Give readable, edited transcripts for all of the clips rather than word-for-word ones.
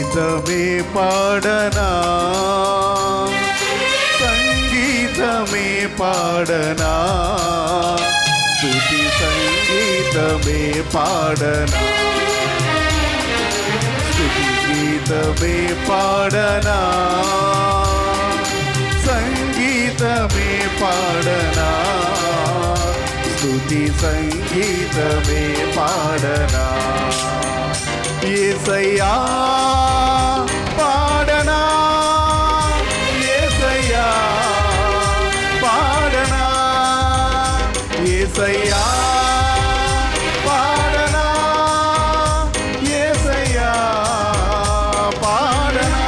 సంగీతమే పాడనా, సంగీతమే పాడనా, స్తుతి సంగీతమే పాడనా, స్తుతి గీతమే పాడనా, సంగీతమే పాడనా, స్తుతి సంగీతమే పాడనా. యేసయ్యా పాడనా, యేసయ్యా పాడనా, యేసయ్యా పాడనా, యేసయ్యా పాడనా,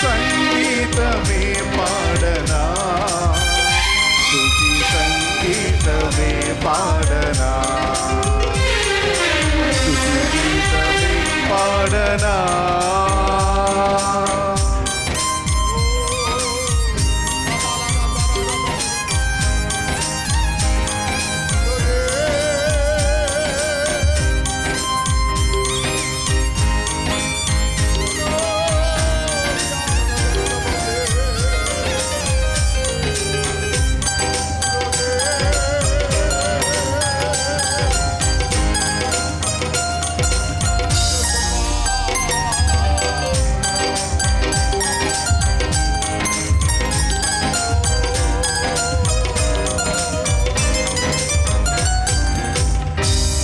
సంగీతమే పాడనా, స్తుతి సంగీతమే పాడనా, పాడనా.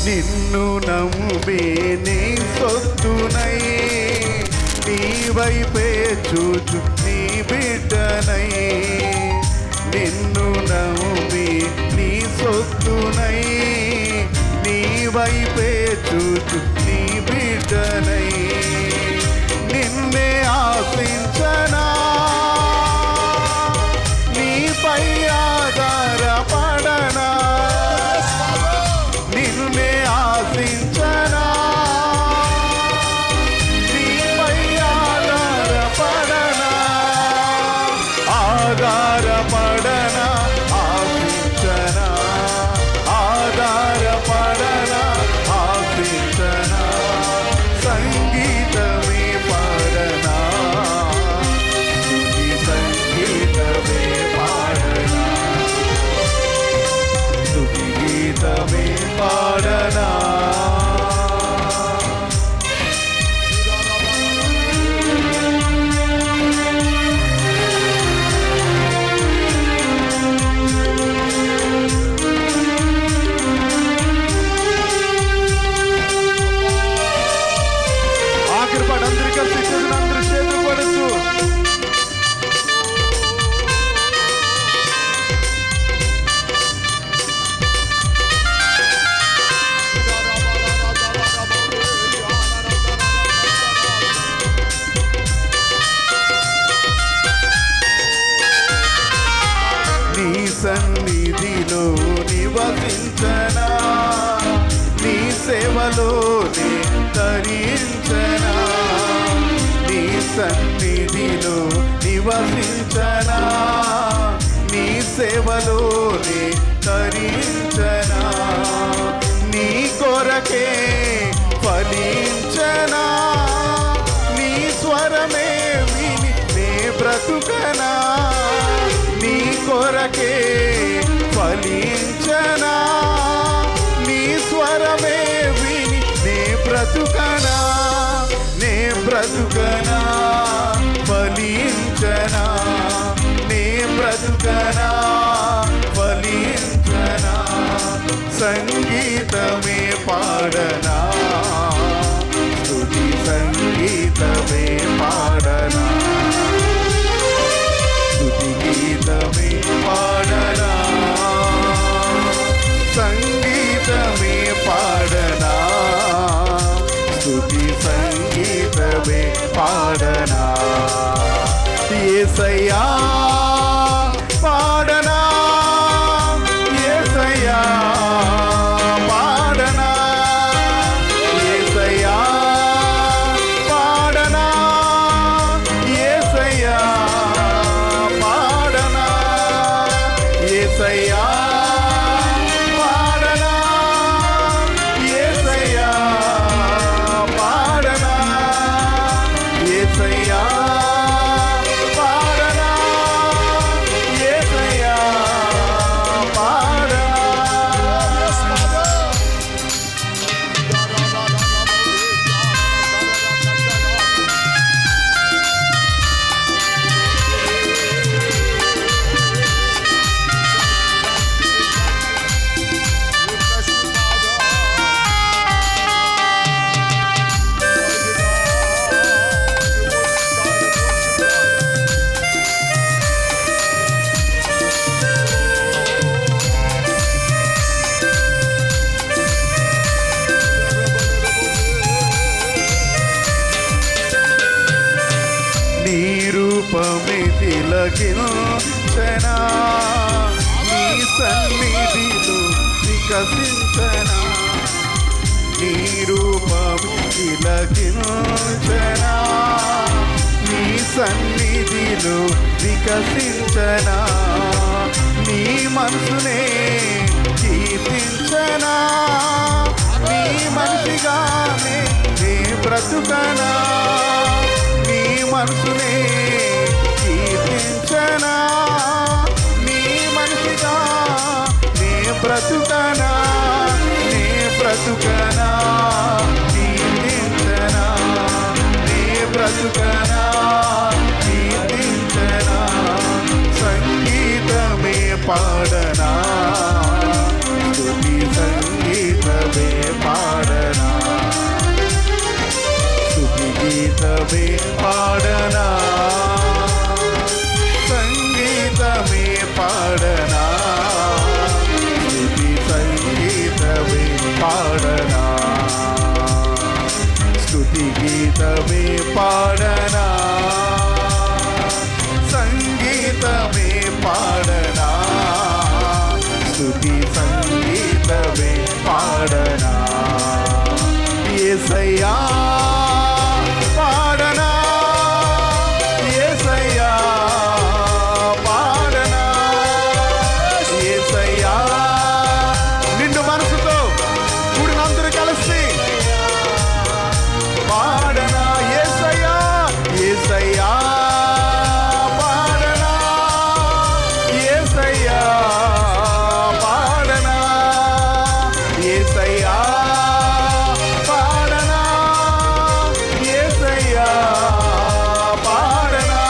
నిన్ను నమ్మే నీ సొత్తునై, నీ వైపే చూచు నీ బిడ్డనై, నిన్ను నమ్మే నీ సొత్తునై, నీ వైపే చూచు నీ బిడ్డనై, నిన్నే ఆశించనా, నీపై ఆధారపడనా, నిన్నే ఆశించనా, నీపై ఆధారపడనా, ఆధారపడనా, ఆశించనా, ఆధారపడనా, ఆశించనా, సంగీతమే పాడనా, స్తుతి సంగీతమే పాడనా, స్తుతి గీతమే పాడనా. ఆఖరి పాట అందరూ కలిసి అందరూ చేతులు పడుతూ నీ సన్నిధిలో నివసించనా, నీ సేవలోనే తరించనా, నీ సన్నిధిలో నివసించనా, నీ సేవలోనే తరించనా, నీ కొరకే ఫలించనా, నీ స్వరమే విని నే బ్రతుకనా, నీ కొరకే ఫలించనా, నీ స్వరమే విని నే బ్రతుకనా, నే బ్రతుకనా, ఫలించనా, నే బ్రతుకనా, ఫలించనా, సంగీతమే పాడనా, స్తుతి సంగీతమే పాడనా, స్తుతి గీతమే పాడనా, సంగీతమే పాడనా, స్తుతి సంగీతమే పాడనా. యేసయ్యా పాడనా, యేసయ్యా పాడనా, యేసయ్యా పాడనా, యేసయ్యా పాడనా, యేసయ్యా పాడనా, యేసయ్యా పాడనా, తిలకించనా, నీ సన్నిధిలో వికసించనా, నీ రూపం తిలకించనా, నీ సన్నిధిలో వికసించనా, నీ మనసునే కీర్తించనా, నీ మనిషిగానే నే బ్రతుకనా, నీ మనసునే కీర్తించనా, నీ మనిషిగా నే బ్రతుకనా, నే బ్రతుకనా, కీర్తించనా, నే బ్రతుకనా, కీర్తించనా, సంగీతమే పాడనా, స్తుతి సంగీతమే పాడనా, స్తుతి గీతమే పాడనా, సంగీతమే పాడనా, స్తుతి సంగీతమే పాడనా, స్తుతి గీతమే పాడనా, సంగీతమే పాడనా, స్తుతి సంగీతమే పాడనా, యేసయ్యా పాడనా, యేసయ్యా పాడనా, యేసయ్యా నిండు మనసుతో కూడినందరూ కలిసి పాడనా, యేసయ్యా యేసయ్యా పాడనా, యేసయ్యా పాడనా, యేసయ్యా పాడనా, యేసయ్యా పాడనా,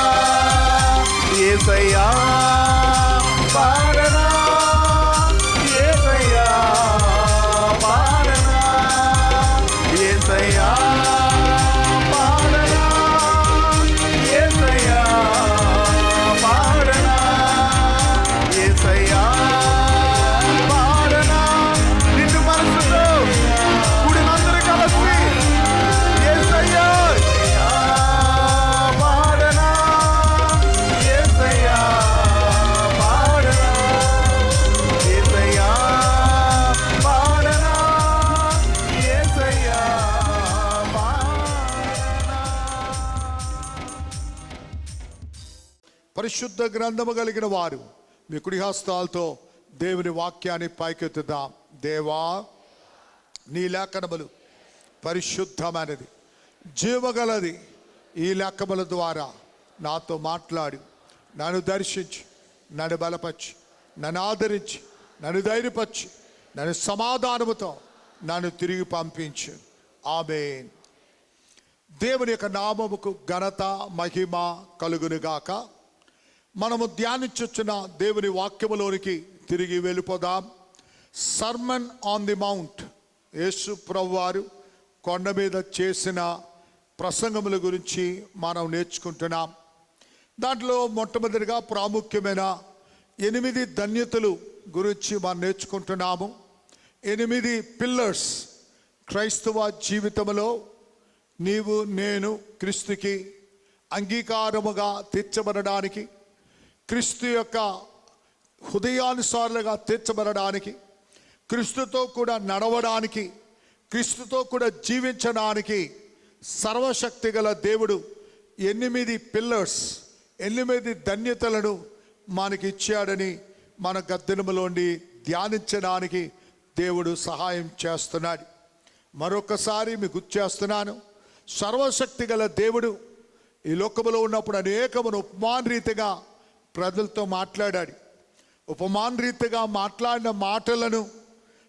యేసయ్యా పాడనా, యేసయ్యా పాడనా, యేసయ్యా పాడనా, యేసయ్యా పాడనా, యేసయ్యా పాడనా, నిండు మనసుతో కూడినందరూ కలిసి యేసయ్యా పాడనా, యేసయ్యా పాడనా, యేసయ్యా పాడనా, యేసయ్యా పాడనా. పరిశుద్ధ గ్రంథము కలిగిన వారు మీ కుడి హస్తాలతో దేవుని వాక్యాన్ని పైకెత్తుదాం. దేవా, నీ లేఖనములు పరిశుద్ధమైనది, జీవగలది. ఈ లేఖముల ద్వారా నాతో మాట్లాడి నన్ను దర్శించి, నన్ను బలపరిచి, నన్ను ఆదరించి, నన్ను ధైర్యపరిచి, నన్ను సమాధానముతో నన్ను తిరిగి పంపించు. ఆమేన్. దేవుని యొక్క నామముకు ఘనత మహిమ కలుగునుగాక. మనము ధ్యానించుచున్న దేవుని వాక్యములోనికి తిరిగి వెళ్ళిపోదాం. సర్మన్ ఆన్ ది మౌంట్, యేసు ప్రభువారు కొండ మీద చేసిన ప్రసంగముల గురించి మనం నేర్చుకుంటున్నాం. దాంట్లో మొట్టమొదటిగా ప్రాముఖ్యమైన 8 ధన్యతలు గురించి మనం నేర్చుకుంటున్నాము. 8 పిల్లర్స్ క్రైస్తవ జీవితంలో నీవు నేను క్రీస్తుకి అంగీకారముగా తీర్చబడడానికి, క్రీస్తు యొక్క హృదయానుసారులుగా తీర్చబడడానికి, క్రీస్తుతో కూడా నడవడానికి, క్రీస్తుతో కూడా జీవించడానికి సర్వశక్తి గల దేవుడు 8 పిల్లర్స్, 8 ధన్యతలను మనకి ఇచ్చాడని మన గద్దెనములోండి ధ్యానించడానికి దేవుడు సహాయం చేస్తున్నాడు. మరొకసారి మీకు గుర్తు చేస్తున్నాను, సర్వశక్తి గల దేవుడు ఈ లోకములో ఉన్నప్పుడు అనేకమును ఉపమాన రీతిగా ప్రజలతో మాట్లాడాడు. ఉపమాన రీతిగా మాట్లాడిన మాటలను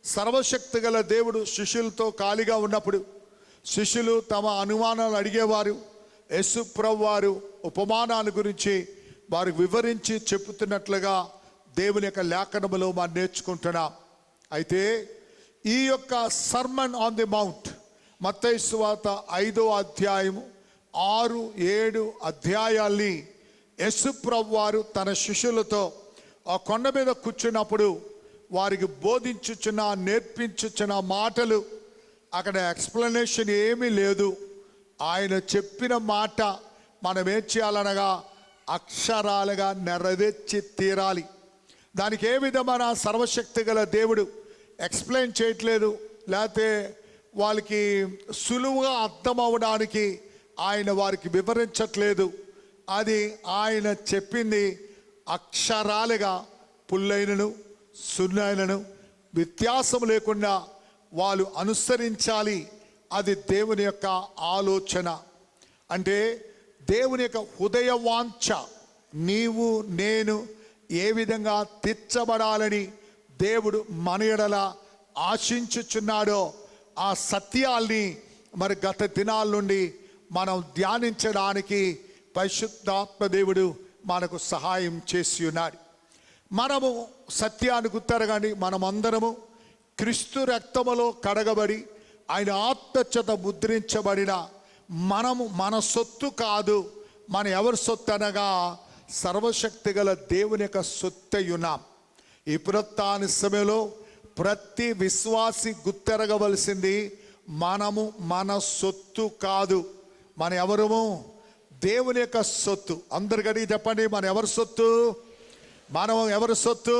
సర్వశక్తి గల దేవుడు శిష్యులతో ఖాళీగా ఉన్నప్పుడు శిష్యులు తమ అనుమానాలు అడిగేవారు. యేసు ప్రభువారు ఉపమానాల గురించి వారికి వివరించి చెప్పుతున్నట్లుగా దేవుని యొక్క లేఖనములో మనం నేర్చుకుంటున్నాం. అయితే ఈ యొక్క సర్మన్ ఆన్ ది మౌంట్, మత్తయి సువార్త 5వ అధ్యాయము 6, 7 అధ్యాయాల్ని యేసు ప్రభువారు తన శిష్యులతో ఆ కొండ మీద కూర్చున్నప్పుడు వారికి బోధించుచున్న, నేర్పించుచున్న మాటలు, అక్కడ ఎక్స్ప్లెనేషన్ ఏమీ లేదు. ఆయన చెప్పిన మాట మనం ఏం చేయాలనగా అక్షరాలుగా నెరవేర్చి తీరాలి. దానికి ఏ విధమైన సర్వశక్తి గల దేవుడు ఎక్స్ప్లెయిన్ చేయట్లేదు, లేకపోతే వాళ్ళకి సులువుగా అర్థం అవడానికి ఆయన వారికి వివరించట్లేదు. అది ఆయన చెప్పింది అక్షరాలుగా పుల్లైనను సున్నైనను వ్యత్యాసం లేకుండా వాళ్ళు అనుసరించాలి. అది దేవుని యొక్క ఆలోచన. అంటే దేవుని యొక్క హృదయ వాంఛ నీవు నేను ఏ విధంగా తీర్చబడాలని దేవుడు మన ఎడల ఆశించుచున్నాడో ఆ సత్యాల్ని మరి గత దినాల నుండి మనం ధ్యానించడానికి పరిశుద్ధాత్మ దేవుడు మనకు సహాయం చేసి ఉన్నాడు. మనము సత్యాన్ని గుర్తెరగండి, మనమందరము క్రీస్తు రక్తములో కడగబడి ఆయన ఆత్మచేత ముద్రించబడిన మనము మన సొత్తు కాదు. మన ఎవరి సొత్తు అనగా సర్వశక్తి గల దేవుని యొక్క సొత్తయున్నాం. ఈ పునరుత్థాన సమయంలో ప్రతి విశ్వాసి గుర్తెరగవలసింది మనము మన సొత్తు కాదు. మన ఎవరము దేవుని యొక్క సొత్తు. అందరు గడికి చెప్పండి, మన ఎవరి సొత్తు? మనం ఎవరి సొత్తు?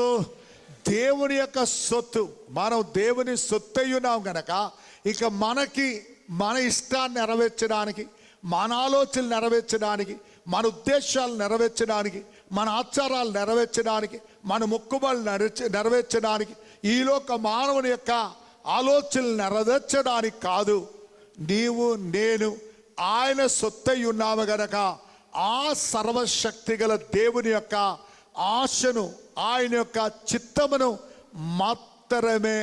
దేవుని యొక్క సొత్తు. మనం దేవుని సొత్తయ్యున్నాం గనక ఇక మనకి మన ఇష్టాన్ని నెరవేర్చడానికి, మన ఆలోచనలు నెరవేర్చడానికి, మన ఉద్దేశాలు నెరవేర్చడానికి, మన ఆచారాలు నెరవేర్చడానికి, మన మొక్కుబడులు నెరవేర్చడానికి, ఈలోక మానవుని యొక్క ఆలోచనలు నెరవేర్చడానికి కాదు. నీవు నేను ఆయన సొత్తై ఉన్నాము గనక ఆ సర్వశక్తి గల దేవుని యొక్క ఆశను, ఆయన యొక్క చిత్తమును మాత్రమే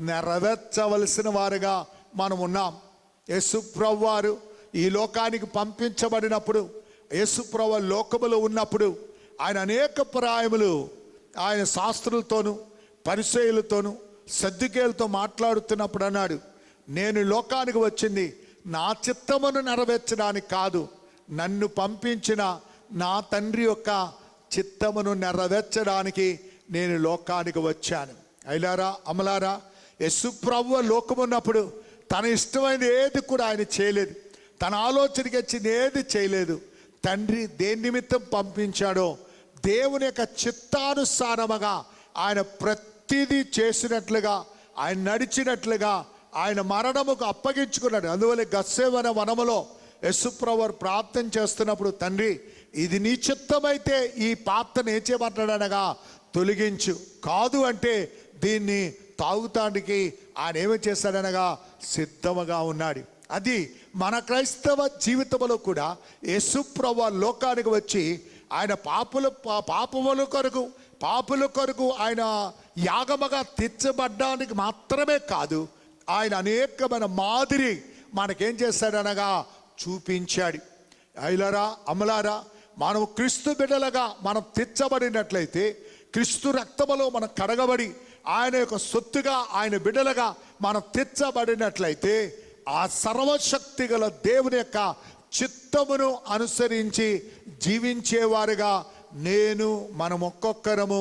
నెరవేర్చవలసిన వారుగా మనం ఉన్నాం. యేసుప్రభు వారు ఈ లోకానికి పంపించబడినప్పుడు, యేసుప్రభు లోకములో ఉన్నప్పుడు ఆయన అనేక పర్యాయములు ఆయన శాస్త్రులతోనూ పరిసయ్యులతోనూ సద్దుకేయులతో మాట్లాడుతున్నప్పుడు అన్నాడు, నేను లోకానికి వచ్చింది నా చిత్తమును నెరవేర్చడానికి కాదు, నన్ను పంపించిన నా తండ్రి యొక్క చిత్తమును నెరవేర్చడానికి నేను లోకానికి వచ్చాను. అయిలారా అమలారా, యేసుప్రభు లోకమున్నప్పుడు తన ఇష్టమైనది ఏది కూడా ఆయన చేయలేదు. తన ఆలోచనకి వచ్చింది ఏది చేయలేదు. తండ్రి దేని నిమిత్తం పంపించాడో దేవుని యొక్క చిత్తానుసారముగా ఆయన ప్రతిదీ చేసినట్లుగా, ఆయన నడిచినట్లుగా ఆయన మరణముకు అప్పగించుకున్నాడు. అందువల్ల గత్సేమనే వనములో యేసుప్రభు ప్రార్థన చేస్తున్నప్పుడు, తండ్రి ఇది నీ చిత్తమైతే ఈ పాత్రను ఏం చేయమంటాడనగా తొలగించు, కాదు అంటే దీన్ని తాగుతానికి ఆయన ఏమి చేశాడనగా సిద్ధముగా ఉన్నాడు. అది మన క్రైస్తవ జీవితంలో కూడా యేసుప్రభు లోకానికి వచ్చి ఆయన పాపుల కొరకు ఆయన యాగముగా తీర్చబడ్డానికి మాత్రమే కాదు, ఆయన అనేకమైన మాదిరి మనకేం చేశాడనగా చూపించాడు. అయిలరా అమలారా, మనం క్రీస్తు బిడ్డలుగా మనం తీర్చబడినట్లయితే, క్రీస్తు రక్తములో మనం కడగబడి ఆయన యొక్క సొత్తుగా ఆయన బిడ్డలుగా మనం తీర్చబడినట్లయితే, ఆ సర్వశక్తి గల దేవుని యొక్క చిత్తమును అనుసరించి జీవించేవారుగా మనం ఒక్కొక్కరము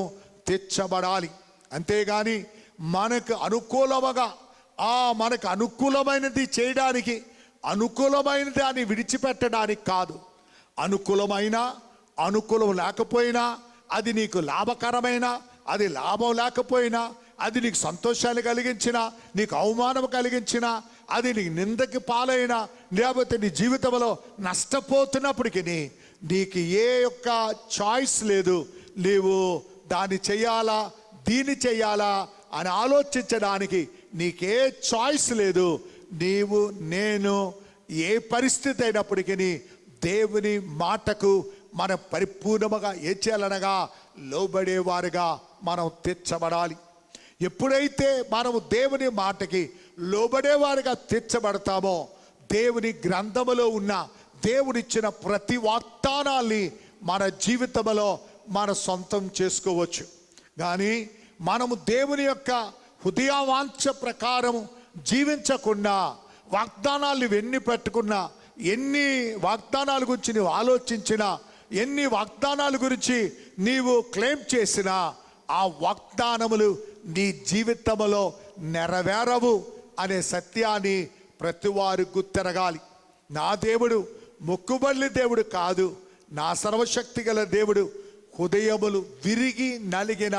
తీర్చబడాలి. అంతేగాని మనకు అనుకూలముగా మనకు అనుకూలమైనది చేయడానికి, అనుకూలమైన దాన్ని విడిచిపెట్టడానికి కాదు. అనుకూలం లేకపోయినా, అది నీకు లాభకరమైన, అది లాభం లేకపోయినా, అది నీకు సంతోషాన్ని కలిగించినా, నీకు అవమానం కలిగించినా, అది నీకు నిందకి పాలైనా, లేకపోతే నీ జీవితంలో నష్టపోతున్నప్పటికీ నీకు ఏ యొక్క చాయిస్ లేదు. నీవు దాన్ని చెయ్యాలా దీన్ని చెయ్యాలా అని ఆలోచించడానికి నీకే చాయిస్ లేదు. నీవు నేను ఏ పరిస్థితి అయినప్పటికీ దేవుని మాటకు మనం పరిపూర్ణముగా ఏం చేయాలనగా లోబడేవారుగా మనం తీర్చబడాలి. ఎప్పుడైతే మనము దేవుని మాటకి లోబడేవారుగా తీర్చబడతామో, దేవుని గ్రంథములో ఉన్న దేవుడిచ్చిన ప్రతి వాగ్దానాల్ని మన జీవితంలో మన సొంతం చేసుకోవచ్చు. కానీ మనము దేవుని యొక్క హృదయవాంఛ ప్రకారము జీవించకుండా, వాగ్దానాలు ఎన్ని పెట్టుకున్నా, ఎన్ని వాగ్దానాల గురించి నీవు ఆలోచించినా, ఎన్ని వాగ్దానాల గురించి నీవు క్లెయిమ్ చేసినా, ఆ వాగ్దానములు నీ జీవితంలో నెరవేరవు అనే సత్యాన్ని ప్రతి వారు గుర్తెరగాలి. నా దేవుడు మొక్కుబడుల దేవుడు కాదు, నా సర్వశక్తి గల దేవుడు హృదయములు విరిగి నలిగిన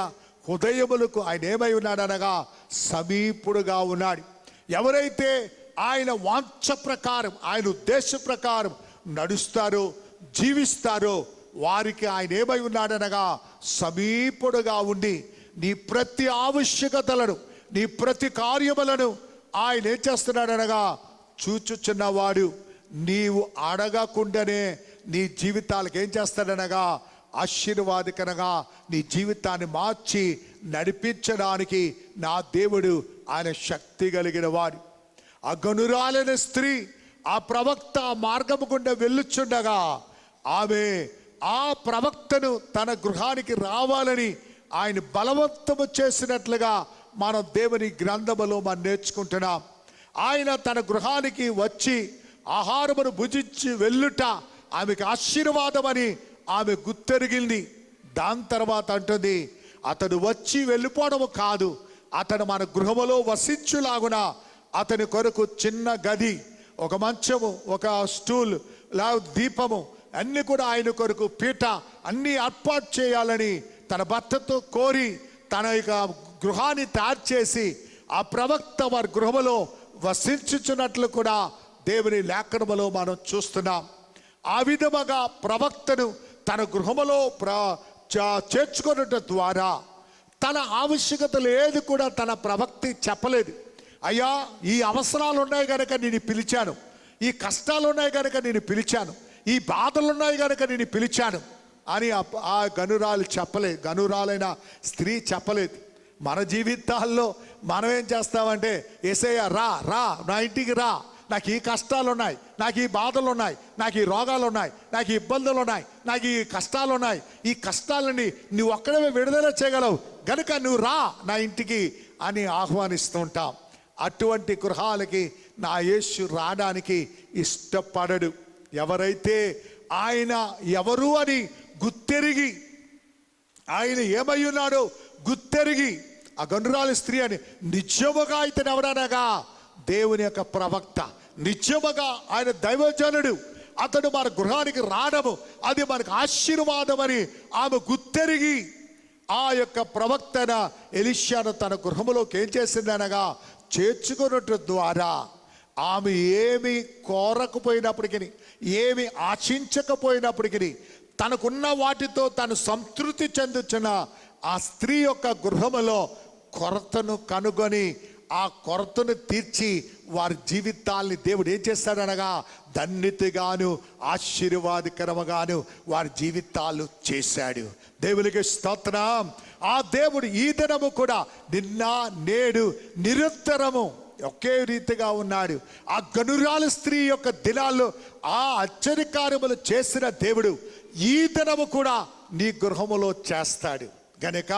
హృదయములకు ఆయన ఏమై ఉన్నాడనగా సమీపుడుగా ఉన్నాడు. ఎవరైతే ఆయన వాంఛ ప్రకారం, ఆయన ఉద్దేశ ప్రకారం నడుస్తారో, జీవిస్తారో వారికి ఆయన ఏమై ఉన్నాడనగా సమీపుడుగా ఉండి నీ ప్రతి ఆవశ్యకతలను, నీ ప్రతి కార్యములను ఆయన ఏం చేస్తున్నాడనగా చూచుచున్నవాడు. నీవు అడగకుండానే నీ జీవితాలకు ఏం చేస్తాడనగా ఆశీర్వాదకరంగా నీ జీవితాన్ని మార్చి నడిపించడానికి నా దేవుడు ఆయన శక్తి కలిగిన వాడు. ఆ గనురాలైన స్త్రీ, ఆ ప్రవక్త మార్గము గుండా వెళ్ళుచుండగా ఆమె ఆ ప్రవక్తను తన గృహానికి రావాలని ఆయన బలవంతము చేసినట్లుగా మనం దేవుని గ్రంథములో మనం నేర్చుకుంటున్నాం. ఆయన తన గృహానికి వచ్చి ఆహారమును భుజించి వెళ్ళుట ఆమెకు ఆశీర్వాదమని ఆమె గుర్తెరిగింది. దాని తర్వాత అంటుంది, అతడు వచ్చి వెళ్ళిపోవడము కాదు, అతడు మన గృహములో వసించులాగున అతని కొరకు చిన్న గది, ఒక మంచము, ఒక స్టూల్, దీపము అన్ని కూడా ఆయన కొరకు పీట అన్ని ఏర్పాటు చేయాలని తన భర్తతో కోరి తన యొక్క గృహాన్ని తయారు చేసి ఆ ప్రవక్త వారి గృహములో వసించుచున్నట్లు కూడా దేవుని లేఖనములో మనం చూస్తున్నాం. ఆ విధముగా ప్రవక్తను తన గృహములో చేర్చుకొనుట ద్వారా తన ఆవశ్యకతలు ఏది కూడా తన ప్రవక్త చెప్పలేదు. అయ్యా, ఈ అవసరాలు ఉన్నాయి కనుక నేను పిలిచాను, ఈ కష్టాలు ఉన్నాయి కనుక నేను పిలిచాను, ఈ బాధలు ఉన్నాయి కనుక నేను పిలిచాను అని ఆ గనురాలు చెప్పలేదు. గనురాలైన స్త్రీ చెప్పలేదు. మన జీవితాల్లో మనం ఏం చేస్తామంటే, యేసయ్య రా రా నా ఇంటికి రా, నాకు ఈ కష్టాలు ఉన్నాయి, నాకు ఈ బాధలు ఉన్నాయి, నాకు ఈ రోగాలు ఉన్నాయి, నాకు ఈ ఇబ్బందులు ఉన్నాయి, నాకు ఈ కష్టాలు ఉన్నాయి, ఈ కష్టాలని నువ్వు ఒక్కడే విడుదల చేయగలవు గనుక నువ్వు రా నా ఇంటికి అని ఆహ్వానిస్తూ ఉంటాం. అటువంటి గృహాలకి నా యేసు రావడానికి ఇష్టపడడు. ఎవరైతే ఆయన ఎవరు అని గుర్తెరిగి, ఆయన ఏమై ఉన్నాడో గుర్తెరిగి, ఆ గనురాలి స్త్రీ అని నిజముగా ఇతను ఎవరనగా దేవుని యొక్క ప్రవక్త, నిజముగా ఆయన దైవజనుడు, అతడు మన గృహానికి రావడము అది మనకు ఆశీర్వాదం అని ఆమె గుర్తెరిగి ఆ యొక్క ప్రవక్తన ఎలీషాను తన గృహములోకి ఏం చేసిందనగా చేర్చుకున్నట్టు ద్వారా ఆమె ఏమి కోరకపోయినప్పటికీ, ఏమి ఆశించకపోయినప్పటికీ తనకున్న వాటితో తను సంతృప్తి చెందుతున్న ఆ స్త్రీ యొక్క గృహములో కొరతను కనుగొని ఆ కొరతను తీర్చి వారి జీవితాల్ని దేవుడు ఏం చేస్తాడనగా ధన్యతగాను ఆశీర్వాదకరముగాను వారి జీవితాలు చేశాడు. దేవునికి స్తోత్రం. ఆ దేవుడు ఈ దినము కూడా నిన్న నేడు నిరంతరము ఒకే రీతిగా ఉన్నాడు. ఆ గనురాలు స్త్రీ యొక్క దినాల్లో ఆ ఆశ్చర్యకార్యములు చేసిన దేవుడు ఈ దినము కూడా నీ గృహములో చేస్తాడు. గనుక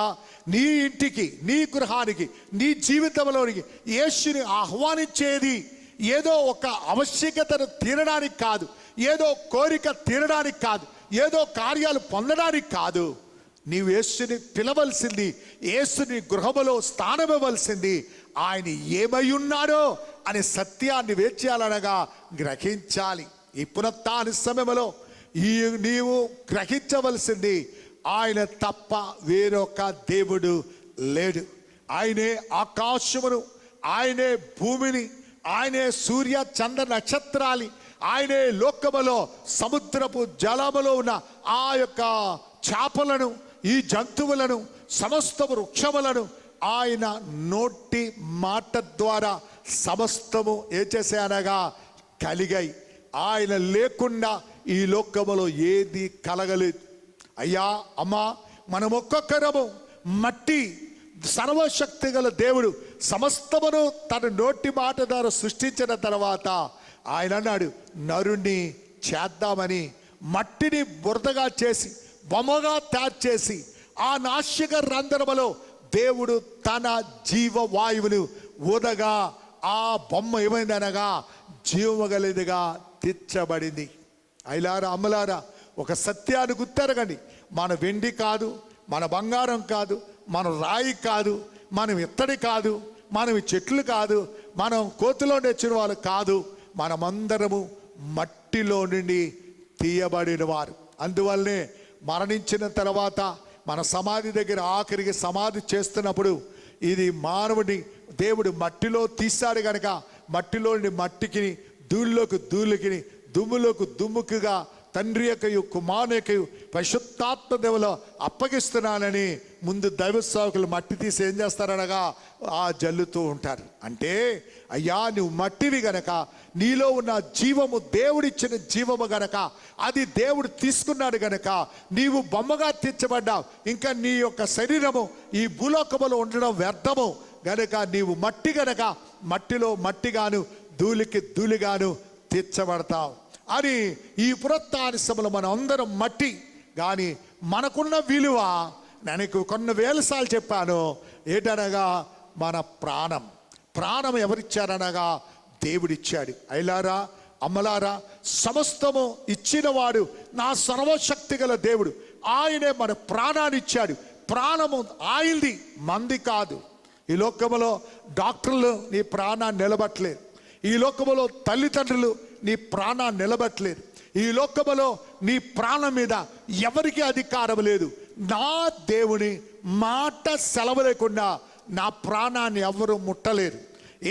నీ ఇంటికి, నీ గృహానికి, నీ జీవితంలోనికి యేసుని ఆహ్వానించేది ఏదో ఒక ఆవశ్యకతను తీరడానికి కాదు, ఏదో కోరిక తీరడానికి కాదు, ఏదో కార్యాలు పొందడానికి కాదు. నీవు యేసుని పిలవలసింది, యేసుని గృహములో స్థానం ఇవ్వాల్సింది ఆయన ఏమై ఉన్నాడో అనే సత్యాన్ని వేచేయాలనగా గ్రహించాలి. ఈ పునరుత్థాన సమయంలో నీవు గ్రహించవలసింది ఆయన తప్ప వేరొక దేవుడు లేడు. ఆయనే ఆకాశమును, ఆయనే భూమిని, ఆయనే సూర్య చంద్ర నక్షత్రాలి, ఆయనే లోకములో సముద్రపు జలములో ఉన్న ఆ యొక్క చేపలను, ఈ జంతువులను, సమస్త వృక్షములను ఆయన నోటి మాట ద్వారా సమస్తము ఏం చేశానగా కలిగాయి. ఆయన లేకుండా ఈ లోకములో ఏది కలగలేదు. అయ్యా అమ్మా, మనం ఒక్కొక్కరము మట్టి, సర్వశక్తి గల దేవుడు సమస్తమును తన నోటి మాట ద్వారా సృష్టించిన తర్వాత ఆయన అన్నాడు, నరుణ్ణి చేద్దామని మట్టిని బురదగా చేసి బొమ్మగా తయారు చేసి ఆ నాసిక రంధ్రములో దేవుడు తన జీవవాయువును ఊదగా ఆ బొమ్మ ఏమైందనగా జీవగలిదిగా తీర్చబడింది. అయిలారా అమ్మలారా, ఒక సత్యాన్ని గుర్తెరగండి. మన వెండి కాదు, మన బంగారం కాదు, మన రాయి కాదు, మనం ఇత్తడి కాదు, మనం చెట్లు కాదు, మనం కోతిలో తెచ్చిన వాళ్ళు కాదు, మనమందరము మట్టిలో నుండి తీయబడిన వారు. అందువల్లనే మరణించిన తర్వాత మన సమాధి దగ్గర ఆఖరికి సమాధి చేస్తున్నప్పుడు ఇది మానవుడి దేవుడు మట్టిలో తీశాడు గనక మట్టిలోని మట్టికి ధూళిలోకి ధూళికి దుమ్ములోకి దుమ్ముకుగా తండ్రి యొక్కయు కుమారుని యొక్కయు పరిశుద్ధాత్మ దేవులో అప్పగిస్తున్నానని ముందు దైవ సేవకులు మట్టి తీసి ఏం చేస్తారనగా ఆ జల్లుతూ ఉంటారు. అంటే అయ్యా నువ్వు మట్టివి గనక నీలో ఉన్న జీవము దేవుడిచ్చిన జీవము గనక అది దేవుడు తీసుకున్నాడు గనక నీవు బొమ్మగా తీర్చబడ్డావు. ఇంకా నీ యొక్క శరీరము ఈ భూలోకములో ఉండడం వ్యర్థము గనక నీవు మట్టి గనక మట్టిలో మట్టిగాను ధూళికి ధూళిగాను తీర్చబడతావు అని ఈ పునరుత్థాన సభలో మనం అందరం మట్టి. కానీ మనకున్న విలువ నేను కొన్ని వేల సార్లు చెప్పాను ఏంటనగా మన ప్రాణం ఎవరిచ్చారనగా దేవుడిచ్చాడు. అయ్యలారా అమ్మలారా సమస్తము ఇచ్చినవాడు నా సర్వశక్తి గల దేవుడు. ఆయనే మన ప్రాణాన్ని ఇచ్చాడు. ప్రాణము ఆయనది, మంది కాదు. ఈ లోకములో డాక్టర్లు నీ ప్రాణాన్ని నిలబట్టలేరు. ఈ లోకములో తల్లిదండ్రులు నీ ప్రాణాన్ని నిలబట్టలేరు. ఈ లోకములో నీ ప్రాణం మీద ఎవరికి అధికారం లేదు. నా దేవుని మాట సెలవు లేకుండా నా ప్రాణాన్ని ఎవరు ముట్టలేరు.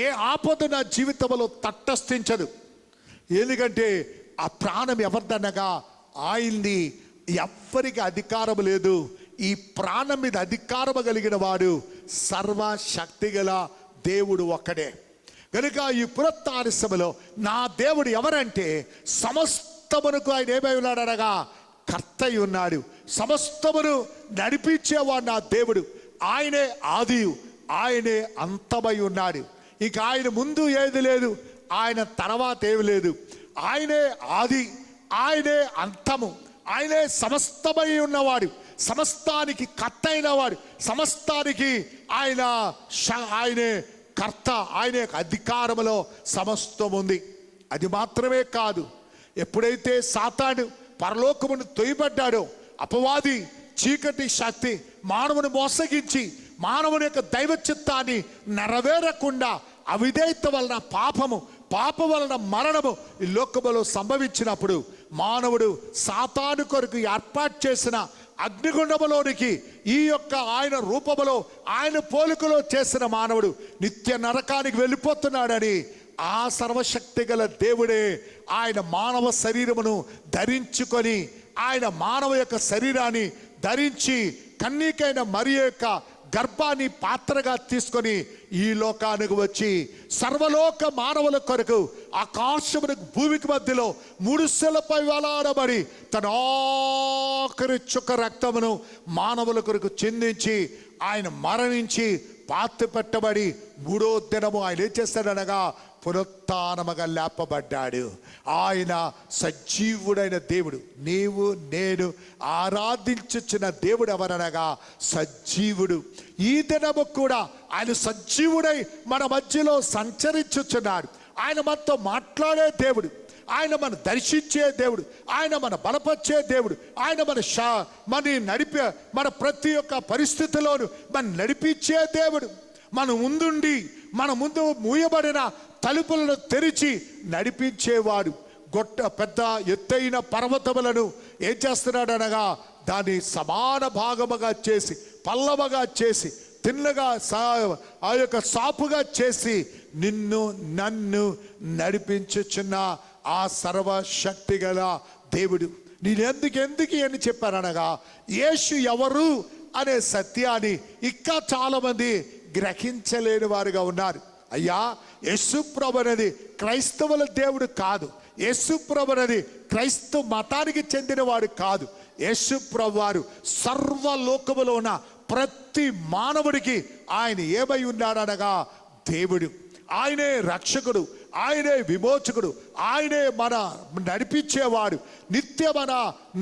ఏ ఆపద నా జీవితంలో తటస్థించదు. ఎందుకంటే ఆ ప్రాణం ఎవరిదనగా ఆయనది. ఎవ్వరికి అధికారం లేదు. ఈ ప్రాణం మీద అధికారం కలిగిన వాడు సర్వశక్తి గల దేవుడు ఒక్కడే. కనుక ఈ పునరుత్థాన సభలో నా దేవుడు ఎవరంటే సమస్తమునకు ఆయన ఏమై ఉన్నాడనగా కర్త అయి ఉన్నాడు. సమస్తమును నడిపించేవాడు నా దేవుడు. ఆయనే ఆదియు, ఆయనే అంతమై ఉన్నాడు. ఇక ఆయన ముందు ఏది లేదు, ఆయన తర్వాత ఏమి లేదు. ఆయనే ఆది, ఆయనే అంతము, ఆయనే సమస్తమై ఉన్నవాడు, సమస్తానికి కర్త అయినవాడు, సమస్తానికి ఆయనే కర్త. ఆయన అధికారంలో సమస్తం ఉంది. అది మాత్రమే కాదు, ఎప్పుడైతే సాతాను పరలోకమును తొయ్యబడ్డాడో అపవాది చీకటి శక్తి మానవుని మోసగించి మానవుని యొక్క దైవ చిత్తాన్ని నెరవేరకుండా అవిధేయత వలన పాపం వలన మరణము ఈ లోకములో సంభవించినప్పుడు మానవుడు సాతాను కొరకు ఏర్పాటు చేసిన అగ్నిగుండములోనికి ఈ యొక్క ఆయన రూపములో ఆయన పోలికలో చేసిన మానవుడు నిత్య నరకానికి వెళ్ళిపోతున్నాడని ఆ సర్వశక్తి గల దేవుడే ఆయన మానవ శరీరమును ధరించుకొని ఆయన మానవ యొక్క శరీరాన్ని ధరించి కన్యకైన మరియ యొక్క గర్భాన్ని పాత్రగా తీసుకొని ఈ లోకానికి వచ్చి సర్వలోక మానవుల కొరకు ఆకాశమునకు భూమికి మధ్యలో 3 శిలపై వేలాడబడి తన ఆఖరి చుక్క రక్తమును మానవుల కొరకు చిందించి ఆయన మరణించి పాతి పెట్టబడి 3వ దినము ఆయన ఏం చేస్తాడనగా పునరుత్థానముగా లేపబడ్డాడు. ఆయన సజీవుడైన దేవుడు. నీవు నేను ఆరాధించుచున్న దేవుడు ఎవరనగా సజీవుడు. ఈ దినము కూడా ఆయన సజీవుడై మన మధ్యలో సంచరించుచున్నాడు. ఆయన మనతో మాట్లాడే దేవుడు, ఆయన మన దర్శించే దేవుడు, ఆయన మన బలపరిచే దేవుడు, ఆయన మన నడిపే మన ప్రతి ఒక్క పరిస్థితిలోను మన నడిపించే దేవుడు. మన ముందుండి మన ముందు మూయబడిన తలుపులను తెరిచి నడిపించేవాడు. పెద్ద ఎత్తైన పర్వతములను ఏం చేస్తున్నాడనగా దాన్ని సమాన భాగముగా చేసి పల్లవగా చేసి తిన్నగా ఆ యొక్క సాపుగా చేసి నిన్ను నన్ను నడిపించుచున్న ఆ సర్వశక్తి గల దేవుడు. నేను ఎందుకు అని చెప్పారనగా యేసు ఎవరు అనే సత్యాన్ని ఇంకా చాలా మంది గ్రహించలేని వారుగా ఉన్నారు. అయ్యా యేసు ప్రభు అనేది క్రైస్తవుల దేవుడు కాదు. యేసు ప్రభు అనేది క్రైస్తవ మతానికి చెందినవాడు కాదు. యేసు ప్రభు వారు సర్వలోకములో ఉన్న ప్రతి మానవుడికి ఆయన ఏమై ఉన్నాడనగా దేవుడు. ఆయనే రక్షకుడు, ఆయనే విమోచకుడు, ఆయనే మన నడిపించేవాడు. నిత్యమన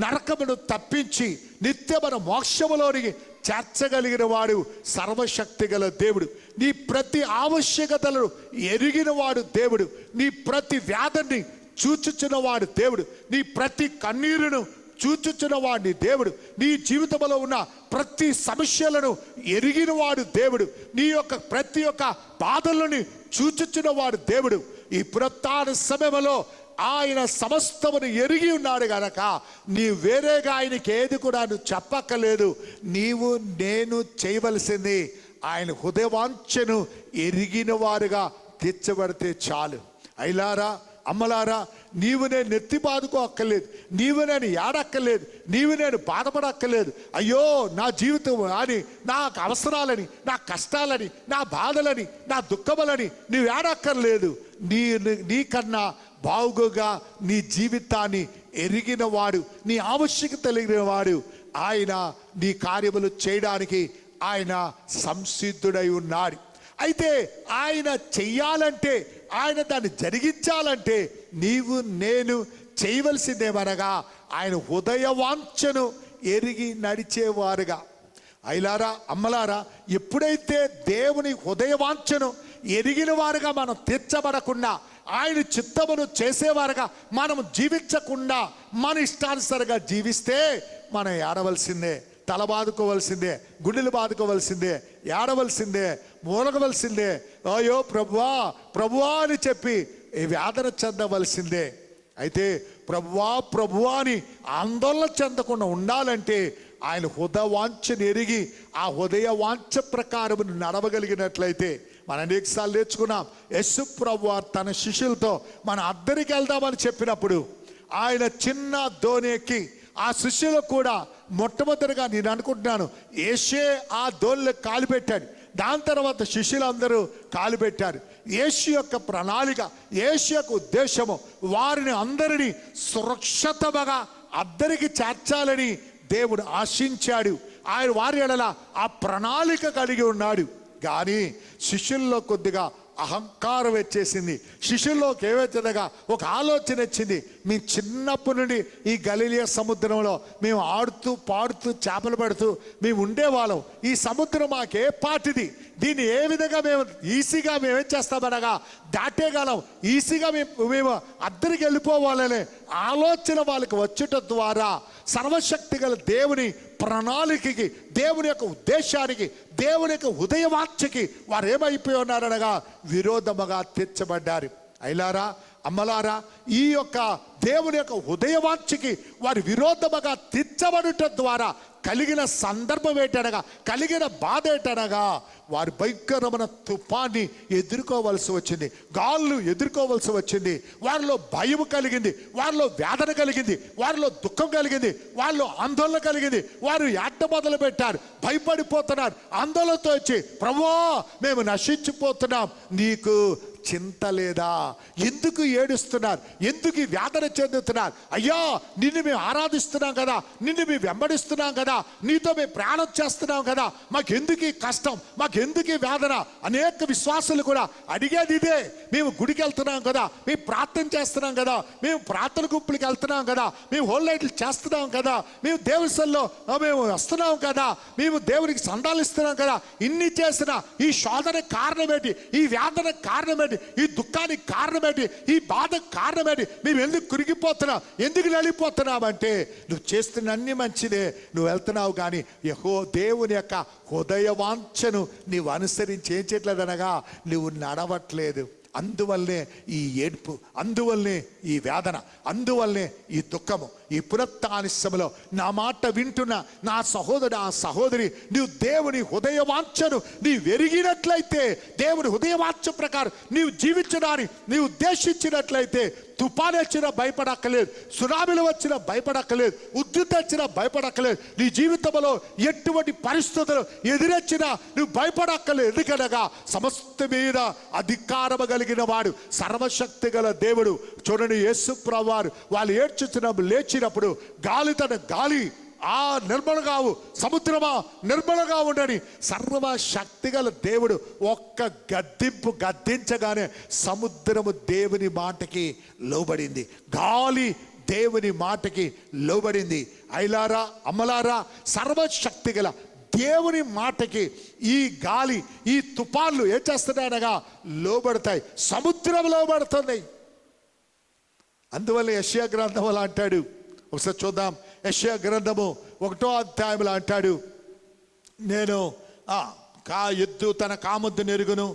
నరకమును తప్పించి నిత్యమన మోక్షములోనికి చేర్చగలిగిన వాడు సర్వశక్తి గల దేవుడు. నీ ప్రతి ఆవశ్యకతలను ఎరిగిన వాడు దేవుడు. నీ ప్రతి వ్యాధిని చూచుచున్నవాడు దేవుడు. నీ ప్రతి కన్నీరును చూచుచున్నవాడిని దేవుడు. నీ జీవితంలో ఉన్న ప్రతి సమస్యలను ఎరిగినవాడు దేవుడు. నీ యొక్క ప్రతి ఒక్క బాధలను చూచుచున్నవాడు దేవుడు. ఈ పునరుత్థాన సమయంలో ఆయన సమస్తమును ఎరిగి ఉన్నాడు గనక నీ వేరేగా ఆయనకి ఏది కూడా నువ్వు చెప్పక్కర్లేదు. నీవు నేను చేయవలసింది ఆయన హృదయవాంఛను ఎరిగిన వారుగా తీర్చబడితే చాలు. అయిలారా అమ్మలారా, నీవు నేను నెత్తి బాదుకో అక్కర్లేదు, నీవు నేను ఏడక్కర్లేదు, నీవు నేను బాధపడక్కర్లేదు. అయ్యో నా జీవితం అని, నా అవసరాలని, నా కష్టాలని, నా బాధలని, నా దుఃఖములని నీవు ఏడక్కర్లేదు. నీకన్నా బాగుగా నీ జీవితాన్ని ఎరిగిన వాడు, నీ ఆవశ్యకత తెలిగిన వాడు ఆయన నీ కార్యములు చేయడానికి ఆయన సంసిద్ధుడై ఉన్నాడు. అయితే ఆయన చెయ్యాలంటే, ఆయన దాన్ని జరిగించాలంటే నీవు నేను చేయవలసిందేమనగా ఆయన హృదయవాంఛను ఎరిగి నడిచేవారుగా. అయిలారా అమ్మలారా, ఎప్పుడైతే దేవుని హృదయవాంఛను ఎరిగిన వారుగా మనం తీర్చబడకుండా, ఆయన చిత్తమును చేసేవారుగా మనం జీవించకుండా మన ఇష్టానుసారంగా జీవిస్తే మనం ఏడవలసిందే, తల బాదుకోవలసిందే, గుండెలు బాదుకోవలసిందే, ఏడవలసిందే, మూలగవలసిందే. అయ్యో ప్రభువా ప్రభువా అని చెప్పి వేదన చెందవలసిందే. అయితే ప్రభువా ప్రభువా అని ఆందోళన చెందకుండా ఉండాలంటే ఆయన హృదయవాంఛను ఎరిగి ఆ హృదయ వాంఛ ప్రకారం నడవగలిగినట్లయితే, మనం అనేకసార్లు నేర్చుకున్నాం. యేసు ప్రభువు తన శిష్యులతో మన అద్దరికి వెళ్దామని చెప్పినప్పుడు ఆయన చిన్న దోణి ఎక్కి ఆ శిష్యులు కూడా మొట్టమొదటిగా నేను అనుకుంటున్నాను యేసే ఆ దోణిలో కాలు పెట్టాడు. దాని తర్వాత శిష్యులందరూ కాలు పెట్టారు. యేసు యొక్క ప్రణాళిక, యేసు యొక్క ఉద్దేశము వారిని అందరినీ సురక్షితంగా అద్దరికి చేర్చాలని దేవుడు ఆశించాడు. ఆయన వారి ఎడల ఆ ప్రణాళిక కలిగి ఉన్నాడు. కానీ శిష్యుల్లో కొద్దిగా అహంకారం వచ్చేసింది. శిష్యుల్లోకి ఏమొచ్చిందగా ఒక ఆలోచన వచ్చింది. మేము చిన్నప్పటి నుండి ఈ గలిలయ సముద్రంలో మేము ఆడుతూ పాడుతూ చేపలు పడుతూ మేము ఉండేవాళ్ళం. ఈ సముద్రం మాకే పాటిది, దీన్ని ఏ విధంగా మేము ఈజీగా మేమేం చేస్తామనగా దాటేయగలం, ఈజీగా మేము అద్దరికి వెళ్ళిపోవాలనే ఆలోచన వాళ్ళకి వచ్చుట ద్వారా సర్వశక్తి గల దేవుని ప్రణాళికకి, దేవుని యొక్క ఉద్దేశానికి, దేవుని యొక్క ఉదయవాంఛకి వారు ఏమైపోయి ఉన్నారనగా విరోధముగా తీర్చబడ్డారు. అయిలారా అమ్మలారా, ఈ యొక్క దేవుని యొక్క ఉదయవాంఛకి వారి విరోధముగా తీర్చబడుట ద్వారా కలిగిన సందర్భం ఏంటనగా, కలిగిన బాధ ఏంటనగా వారి భయంకరమైన తుఫాన్ని ఎదుర్కోవలసి వచ్చింది, గాళ్ళు ఎదుర్కోవలసి వచ్చింది. వారిలో భయం కలిగింది, వారిలో వేదన కలిగింది, వారిలో దుఃఖం కలిగింది, వారిలో ఆందోళన కలిగింది. వారు ఏట మొదలు పెట్టారు, భయపడిపోతున్నారు. ఆందోళనతో వచ్చి ప్రభువా మేము నశించిపోతున్నాం, నీకు చింత లేదా? ఎందుకు ఏడుస్తున్నారు? ఎందుకు వేదన చెందుతున్నారు? అయ్యా నిన్ను మేము ఆరాధిస్తున్నాం కదా, నిన్ను మేము వెంబడిస్తున్నాం కదా, నీతో మేము ప్రయాణం చేస్తున్నాం కదా, మాకెందుకు ఈ కష్టం, మాకెందుకు ఈ వేదన? అనేక విశ్వాసులు కూడా అడిగేది ఇదే. మేము గుడికి వెళ్తున్నాం కదా, మేము ప్రార్థన చేస్తున్నాం కదా, మేము ప్రార్థన గుంపులకి వెళ్తున్నాం కదా, మేము హోల్ నైట్లు చేస్తున్నాం కదా, మేము దేవస్థల్లో మేము వస్తున్నాం కదా, మేము దేవునికి సందాలు ఇస్తున్నాం కదా. ఇన్ని చేసిన ఈ శోధన కారణమేంటి? ఈ వేదన కారణమేంటి? ఈ దుఃఖానికి కారణమేంటి? ఈ బాధకు కారణమేంటి? మేము ఎందుకు కురిగిపోతున్నాం, ఎందుకు నలిగిపోతున్నామంటే నువ్వు చేస్తున్న అన్ని మంచిదే, నువ్వు వెళ్తున్నావు కానీ దేవుని యొక్క హృదయవాంఛను నీవు అనుసరించి ఏం చేయట్లేదనగా నువ్వు నడవట్లేదు. అందువల్లనే ఈ ఏడ్పు, అందువల్లనే ఈ వేదన, అందువల్లనే ఈ దుఃఖము. ఈ పునరుత్థాన నా మాట వింటున్న నా సహోదరు, ఆ సహోదరి, నీవు దేవుని హృదయవాంఛను నీవు ఎరిగినట్లయితే, దేవుని హృదయవాంఛ ప్రకారం నీవు జీవించడానికి నీవు ఉద్దేశించినట్లయితే తుఫాను వచ్చినా భయపడక్కలేదు, సునామీలు వచ్చినా భయపడక్కలేదు, ఉద్యుత్ వచ్చినా భయపడక్కలేదు. నీ జీవితంలో ఎటువంటి పరిస్థితులు ఎదురొచ్చినా నువ్వు భయపడక్కలేదు. ఎందుకనగా సమస్త మీద అధికారము కలిగిన వాడు, సర్వశక్తి గల దేవుడు. చూడండి యేసు ప్రభువారు వాళ్ళు ఏడ్చుతున్నప్పుడు లేచినప్పుడు గాలి ఆ నిర్మలగావు, సముద్రమా నిర్మలగా ఉండని సర్వశక్తి గల దేవుడు ఒక్క గద్దించగానే సముద్రము దేవుని మాటకి లోబడింది, గాలి దేవుని మాటకి లోబడింది. అయిలారా అమ్మలారా, సర్వశక్తి గల దేవుని మాటకి ఈ గాలి, ఈ తుఫాన్లు ఏం చేస్తున్నాయనగా లోబడతాయి, సముద్రం లోబడుతుంది. అందువల్ల యెషయా గ్రంథం అలా అంటాడు. ఒకసారి చూద్దాం. యెషయా గ్రంథము 1వ అధ్యాయంలో అంటాడు, నేను ఎద్దు తన కాముద్దు నెరుగును.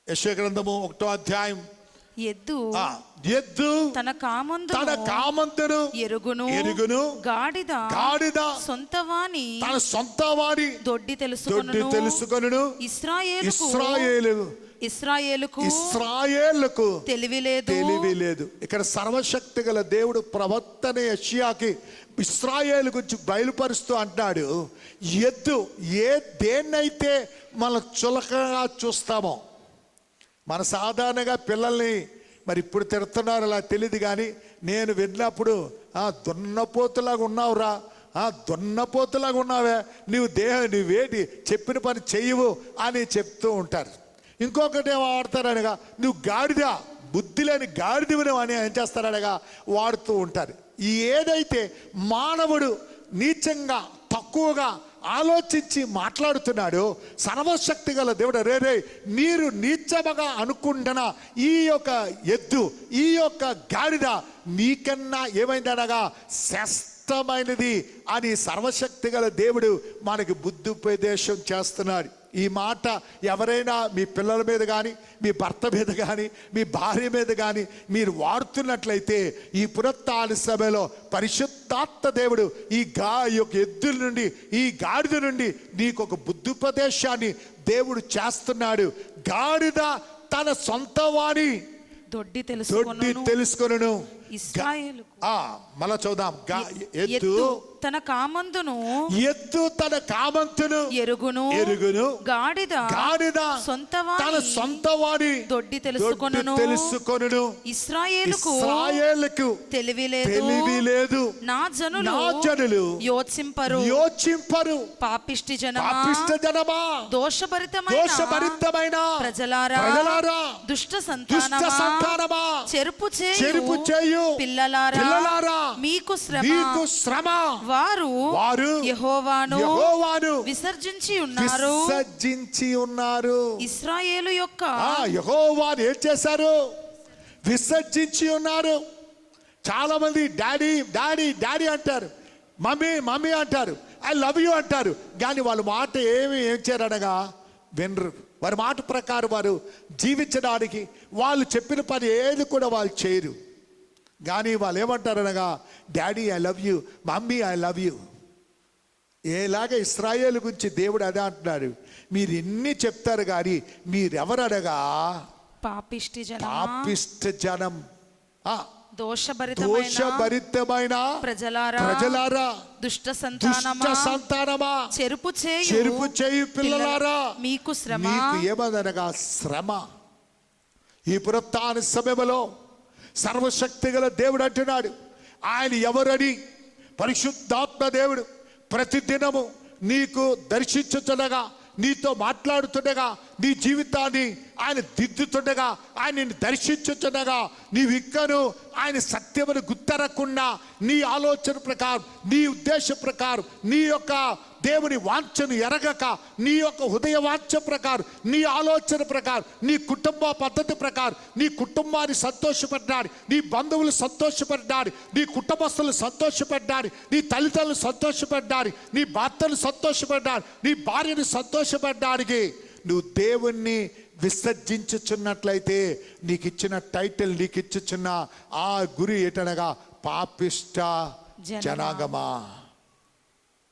యెషయా గ్రంథము 1వ అధ్యాయం ఎద్దు ఎద్దు తన కామంతును ఎరుగును గాడిద తన సొంత వాని దొడ్డి తెలుసుకొనును. ఇశ్రాయేలుకు తెలివి లేదు. ఇక్కడ సర్వశక్తి గల దేవుడు ప్రవక్త యెషయాకి ఇశ్రాయేలు గురించి బయలుపరుస్తూ అంటాడు, ఎద్దు దేన్నైతే మనం చులకగా చూస్తామో, మన సాధారణంగా పిల్లల్ని మరి ఇప్పుడు తిడుతున్నారు అలా తెలియదు, కానీ నేను విన్నప్పుడు దున్నపోతులాగా ఉన్నావురా, దున్నపోతులాగా ఉన్నావే, నువ్వేటి చెప్పిన పని చెయ్యవు అని చెప్తూ ఉంటారు. ఇంకొకటి ఏమో వాడతారనగా, నువ్వు గాడిద, బుద్ధి లేని గాడిదవి అని ఏం చేస్తారనగా వాడుతూ ఉంటారు. ఏదైతే మానవుడు నీచంగా తక్కువగా ఆలోచించి మాట్లాడుతున్నాడు, సర్వశక్తి గల దేవుడు రే మీరు నీచమగా అనుకుంటున్న ఈ యొక్క ఎద్దు, ఈ యొక్క గాడిద నీకన్నా ఏమైందనగా శ్రేష్టమైనది అని సర్వశక్తి గల దేవుడు మనకి బుద్ధుపదేశం చేస్తున్నాడు. ఈ మాట ఎవరైనా మీ పిల్లల మీద కానీ, మీ భర్త మీద కానీ, మీ భార్య మీద కానీ మీరు వాడుతున్నట్లయితే ఈ పునరుత్థాన సమయంలో పరిశుద్ధాత్మ దేవుడు ఈ యొక్క ఎద్దుల నుండి, ఈ గాడిద నుండి నీకు ఒక బుద్ధుపదేశాన్ని దేవుడు చేస్తున్నాడు. గాడిద తన సొంత వాణి దొడ్డి తెలుసుకొనును. మళ్ళా చూద్దాం. ఎద్దు తన కామంతును ఎరుగును గాడిద తన సొంత వాడి దొడ్డి తెలుసుకొనును. ఇశ్రాయేలుకు తెలివి లేదు. నా జనులు యోచింపరు. పాపిష్టి జనమా దోషభరితమైన ప్రజలారా దుష్ట సంతానమా చెరుపు చేయు పిల్లలారా మీకు శ్రమ. వారు యెహోవాను విసర్జించి ఉన్నారు. ఇశ్రాయేలు యొక్క యెహోవాను ఏం చేశారు? విసర్జించి ఉన్నారు. చాలా మంది డాడీ డాడీ డాడీ అంటారు, మమ్మీ మమ్మీ అంటారు, ఐ లవ్ యూ అంటారు, కానీ వాళ్ళ మాట ఏం చేయరనగా వినరు. వారి మాట ప్రకారం వారు జీవించడానికి వాళ్ళు చెప్పిన పని ఏది కూడా వాళ్ళు చేయరు. కానీ వాళ్ళు ఏమంటారనగా daddy I love you, mummy I love you. ఏలాగా ఇశ్రాయేలు గురించి దేవుడు అదే అంటున్నాడు, మీరు ఎన్ని చెప్తారు కానీ మీరెవరనగా పాపిష్టి జనం, దోషభరితమైన ప్రజలారా దుష్ట సంతానమా చెరుపు చేయు పిల్లలారా మీకు ఏమనగా శ్రమ. ఈ పునరుత్థాన సమయంలో సర్వశక్తి గల దేవుడు అంటున్నాడు, ఆయన ఎవరని పరిశుద్ధాత్మ దేవుడు ప్రతిదినము నీకు దర్శించుతుండగా, నీతో మాట్లాడుతుండగా, నీ జీవితాన్ని ఆయన దిద్దుతుండగా, ఆయన దర్శించుతుండగా నీవిక్కను ఆయన సత్యమును గుర్తెరగకుండా నీ ఆలోచన ప్రకారం, నీ ఉద్దేశ ప్రకారం, నీ యొక్క దేవుని వాంఛను ఎరగక, నీ యొక్క హృదయ వాంఛ ప్రకారం, నీ ఆలోచన ప్రకారం, నీ కుటుంబ పద్ధతి ప్రకారం నీ కుటుంబాన్ని సంతోషపెట్టాలి, నీ బంధువులు సంతోషపెట్టాలి, నీ కుటుంబస్తులు సంతోషపెట్టాలి, నీ తల్లిదండ్రులు సంతోషపెట్టాలి, నీ భర్తను సంతోషపెట్టాలి, నీ భార్యను సంతోషపెట్టడానికి నువ్వు దేవుణ్ణి విసర్జించుచున్నట్లయితే నీకు ఇచ్చిన టైటిల్, నీకు ఇచ్చుచున్న ఆ గురి ఏంటనగా పాపిష్ట జనాంగమా.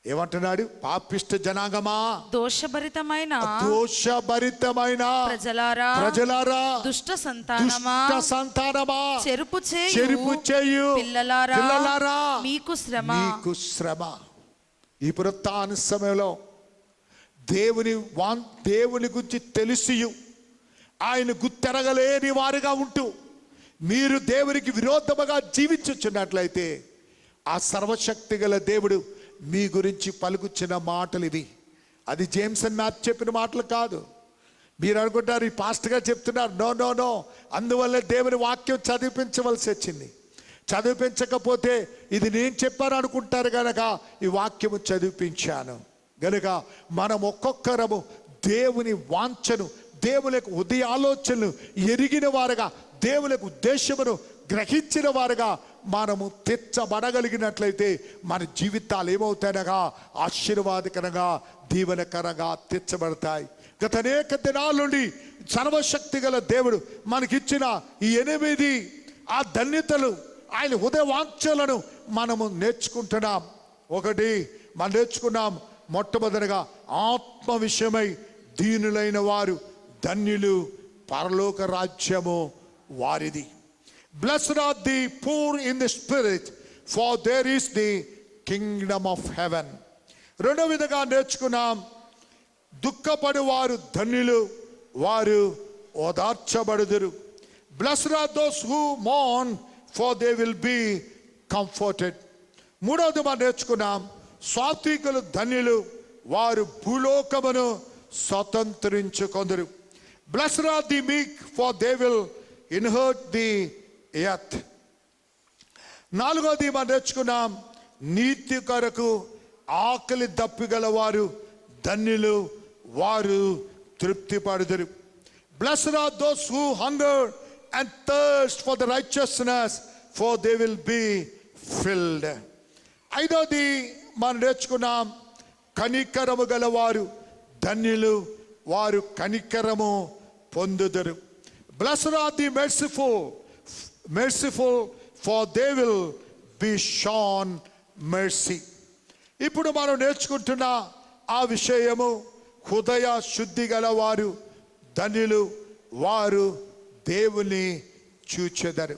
ఏమంటున్నాడు? పాపిష్ట జనాంగమా, దోషభరితమైన ప్రజలారా దుష్ట సంతానమా చెరుపు చేయు పిల్లలారా మీకు శ్రమ. ఈ పునరుత్థాన సమయంలో దేవుని గురించి తెలిసి ఆయన గుర్తెరగలేని వారుగా ఉంటూ మీరు దేవునికి విరోధముగా జీవించుచున్నట్లయితే ఆ సర్వశక్తి గల దేవుడు మీ గురించి పలుకుచిన మాటలు ఇవి. అది జేమ్స్ అండ్ మ్యాథ్ చెప్పిన మాటలు కాదు. మీరు అనుకుంటారు ఈ పాస్టర్గా చెప్తున్నారు. నో. అందువల్ల దేవుని వాక్యం చదివించవలసి వచ్చింది. చదివించకపోతే ఇది నేను చెప్పాను అనుకుంటారు కనుక ఈ వాక్యము చదివించాను. గనుక మనం ఒక్కొక్కరము దేవుని వాంఛను, దేవుని యొక్క హృదయ ఆలోచనలు ఎరిగిన వారుగా, దేవుని యొక్క ఉద్దేశమును గ్రహించిన వారుగా మనము తీర్చబడగలిగినట్లయితే మన జీవితాలు ఏమవుతాయనగా ఆశీర్వాదకరంగా, దీవెనకరంగా తీర్చబడతాయి. గత అనేక దినాల నుండి సర్వశక్తి గల దేవుడు మనకిచ్చిన ఈ 8 ఆ ధన్యతలు, ఆయన హృదయ వాంఛలను మనము నేర్చుకుంటున్నాం. ఒకటి మనం నేర్చుకున్నాం, మొట్టమొదటిగా ఆత్మ విషయమై దీనులైన వారు ధన్యులు, పరలోక రాజ్యము వారిది. Blessed are the poor in the spirit, for there is the kingdom of heaven. రెండో విధంగా నేర్చుకున్నాం, దుఃఖపడు వారు ధన్యులు, వారు ఓదార్చబడుదురు. Blessed are those who mourn, for they will be comforted. మూడవది మనం నేర్చుకున్నాం, సాత్వికులు ధన్యులు, వారు భూలోకమును స్వతంత్రించుకొందురు. Blessed are the meek, for they will inherit the earth. నాలుగవది మనం నేర్చుకున్నాం, నీతి కొరకు ఆకలి దప్పిగల వారు ధన్యులు, వారు తృప్తి పడుదురు. Blessed are those who hunger and thirst for the righteousness, for they will be filled. ఐదవది మనం నేర్చుకున్నాం, కనికరము గలవారు ధన్యులు, వారు కనికరము పొందుదురు. Blessed are the merciful, for they will be shown mercy. ఇప్పుడు మనం నేర్చుకుంటున్న ఆ విషయము, హృదయ శుద్ధి గలవారు ధన్యులు, వారు దేవుని చూచెదరు.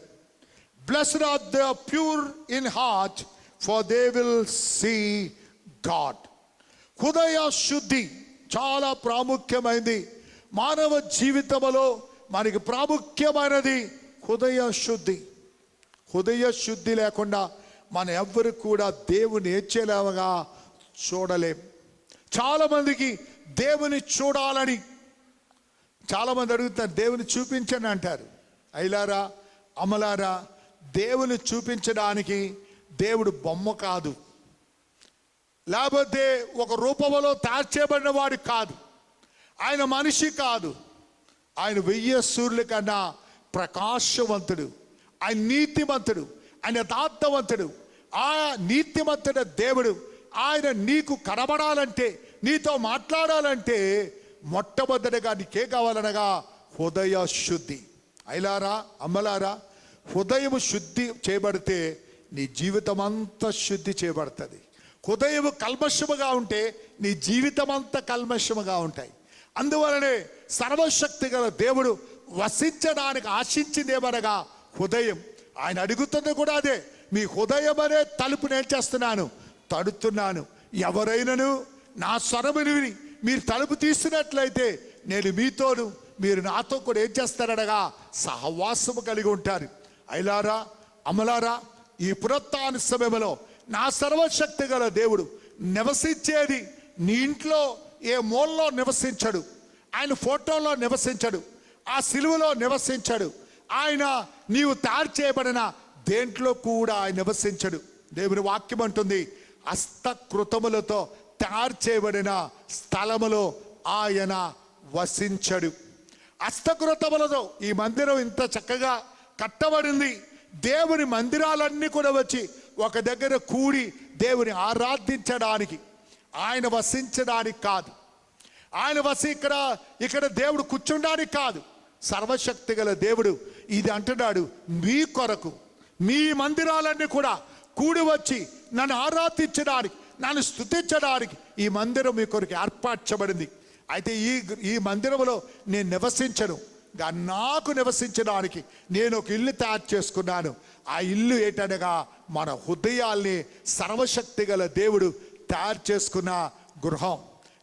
Blessed are the pure in heart, for they will see God. హృదయ శుద్ధి చాలా ప్రాముఖ్యమైనది. మానవ జీవితంలో మనకి ప్రాముఖ్యమైనది హృదయ శుద్ధి. హృదయ శుద్ధి లేకుండా మనం ఎవ్వరు కూడా దేవుని ఏడ్చేలాగా చూడలేం. చాలామందికి దేవుని చూడాలని చాలామంది అడుగుతారు, దేవుని చూపించండి అంటారు. అయిలారా అమలారా, దేవుని చూపించడానికి దేవుడు బొమ్మ కాదు, లేకపోతే ఒక రూపంలో తయారు చేయబడిన వాడు కాదు, ఆయన మనిషి కాదు. ఆయన 1000 సూర్యుల కన్నా ప్రకాశవంతుడు, ఆయన నీతిమంతుడు, ఆయన యథార్థవంతుడు. ఆ నీతిమంతుడ దేవుడు ఆయన నీకు కనబడాలంటే, నీతో మాట్లాడాలంటే మొట్టమొదటిగా నీకే కావాలనగా హృదయ శుద్ధి. అయిలారా అమ్మలారా, హృదయం శుద్ధి చేయబడితే నీ జీవితం అంతా శుద్ధి చేయబడుతుంది. హృదయం కల్మషముగా ఉంటే నీ జీవితం అంతా కల్మషముగా ఉంటాయి. అందువలనే సర్వశక్తి గల దేవుడు వసించడానికి ఆశించిందేమనగా హృదయం. ఆయన అడుగుతుంది కూడా అదే, మీ హృదయం అనే తలుపు నేను చేస్తున్నాను, తడుతున్నాను. ఎవరైనాను నా స్వరముని విని మీరు తలుపు తీసినట్లయితే నేను మీతోను, మీరు నాతో కూడా ఏం చేస్తారనగా సహవాసము కలిగి ఉంటారు. అయిలారా అమలారా, ఈ పునరుత్థాన సమయంలో నా సర్వశక్తి గల దేవుడు నివసించేది నీ ఇంట్లో ఏ మూలలో నివసించడు, ఆయన ఫోటోలో నివసించడు, ఆ సిలువలో నివసించడు, ఆయన నీవు తయారు చేయబడిన దేంట్లో కూడా ఆయన నివసించడు. దేవుని వాక్యం అంటుంది, హస్తకృతములతో తయారు చేయబడిన స్థలములో ఆయన వసించడు. హస్తకృతములతో ఈ మందిరం ఇంత చక్కగా కట్టబడింది. దేవుని మందిరాలన్నీ కూడా వచ్చి ఒక దగ్గర కూడి దేవుని ఆరాధించడానికి, ఆయన వసించడానికి కాదు, ఆయన ఇక్కడ దేవుడు కూర్చుండానికి కాదు. సర్వశక్తి గల దేవుడు ఇది అంటున్నాడు, మీ కొరకు మీ మందిరాలన్నీ కూడా కూడి వచ్చి నన్ను ఆరాధించడానికి, నన్ను స్తుతించడానికి ఈ మందిరం మీ కొరకు ఏర్పరచబడింది. అయితే ఈ మందిరంలో నేను నివసించను, నాకు నివసించడానికి నేను ఒక ఇల్లు తయారు చేసుకున్నాను. ఆ ఇల్లు ఏంటనగా మన హృదయాల్ని సర్వశక్తి గల దేవుడు తయారు చేసుకున్న గృహం.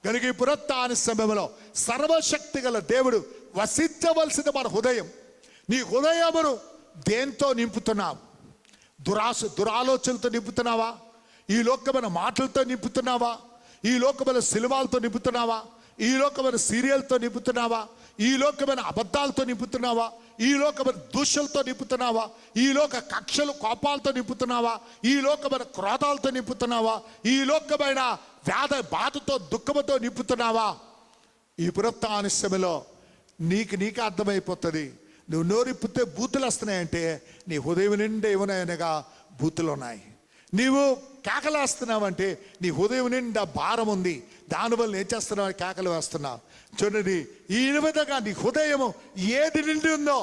కనుక ఈ పునరుత్థాన సమయంలో సర్వశక్తి గల దేవుడు వసించవలసిన మన హృదయం. నీ హృదయమును దేంతో నింపుతున్నావు? దురాలోచనలతో నింపుతున్నావా? ఈ లోకమైన మాటలతో నింపుతున్నావా? ఈ లోకమైన సినిమాలతో నింపుతున్నావా? ఈ లోకమైన సీరియల్తో నింపుతున్నావా? ఈ లోకమైన అబద్ధాలతో నింపుతున్నావా? ఈ లోకమైన దూషలతో నింపుతున్నావా? ఈ లోక కక్షలు కోపాలతో నింపుతున్నావా? ఈ లోకమైన క్రోధాలతో నింపుతున్నావా? ఈ లోకమైన బాధతో దుఃఖముతో నింపుతున్నావా? ఈ పునరుత్థాన సమయంలో నీకు అర్థమైపోతుంది. నువ్వు నోరిప్పితే బూతులు వస్తున్నాయంటే నీ హృదయం నిండా ఏమన్నాయనగా బూతులు ఉన్నాయి. నీవు కేకలేస్తున్నావంటే నీ హృదయం నిండా భారం ఉంది, దానివల్ల ఏం చేస్తున్నావు? కేకలు వేస్తున్నావు. చూడండి, ఈ విధంగా నీ హృదయము ఏది నిండి ఉందో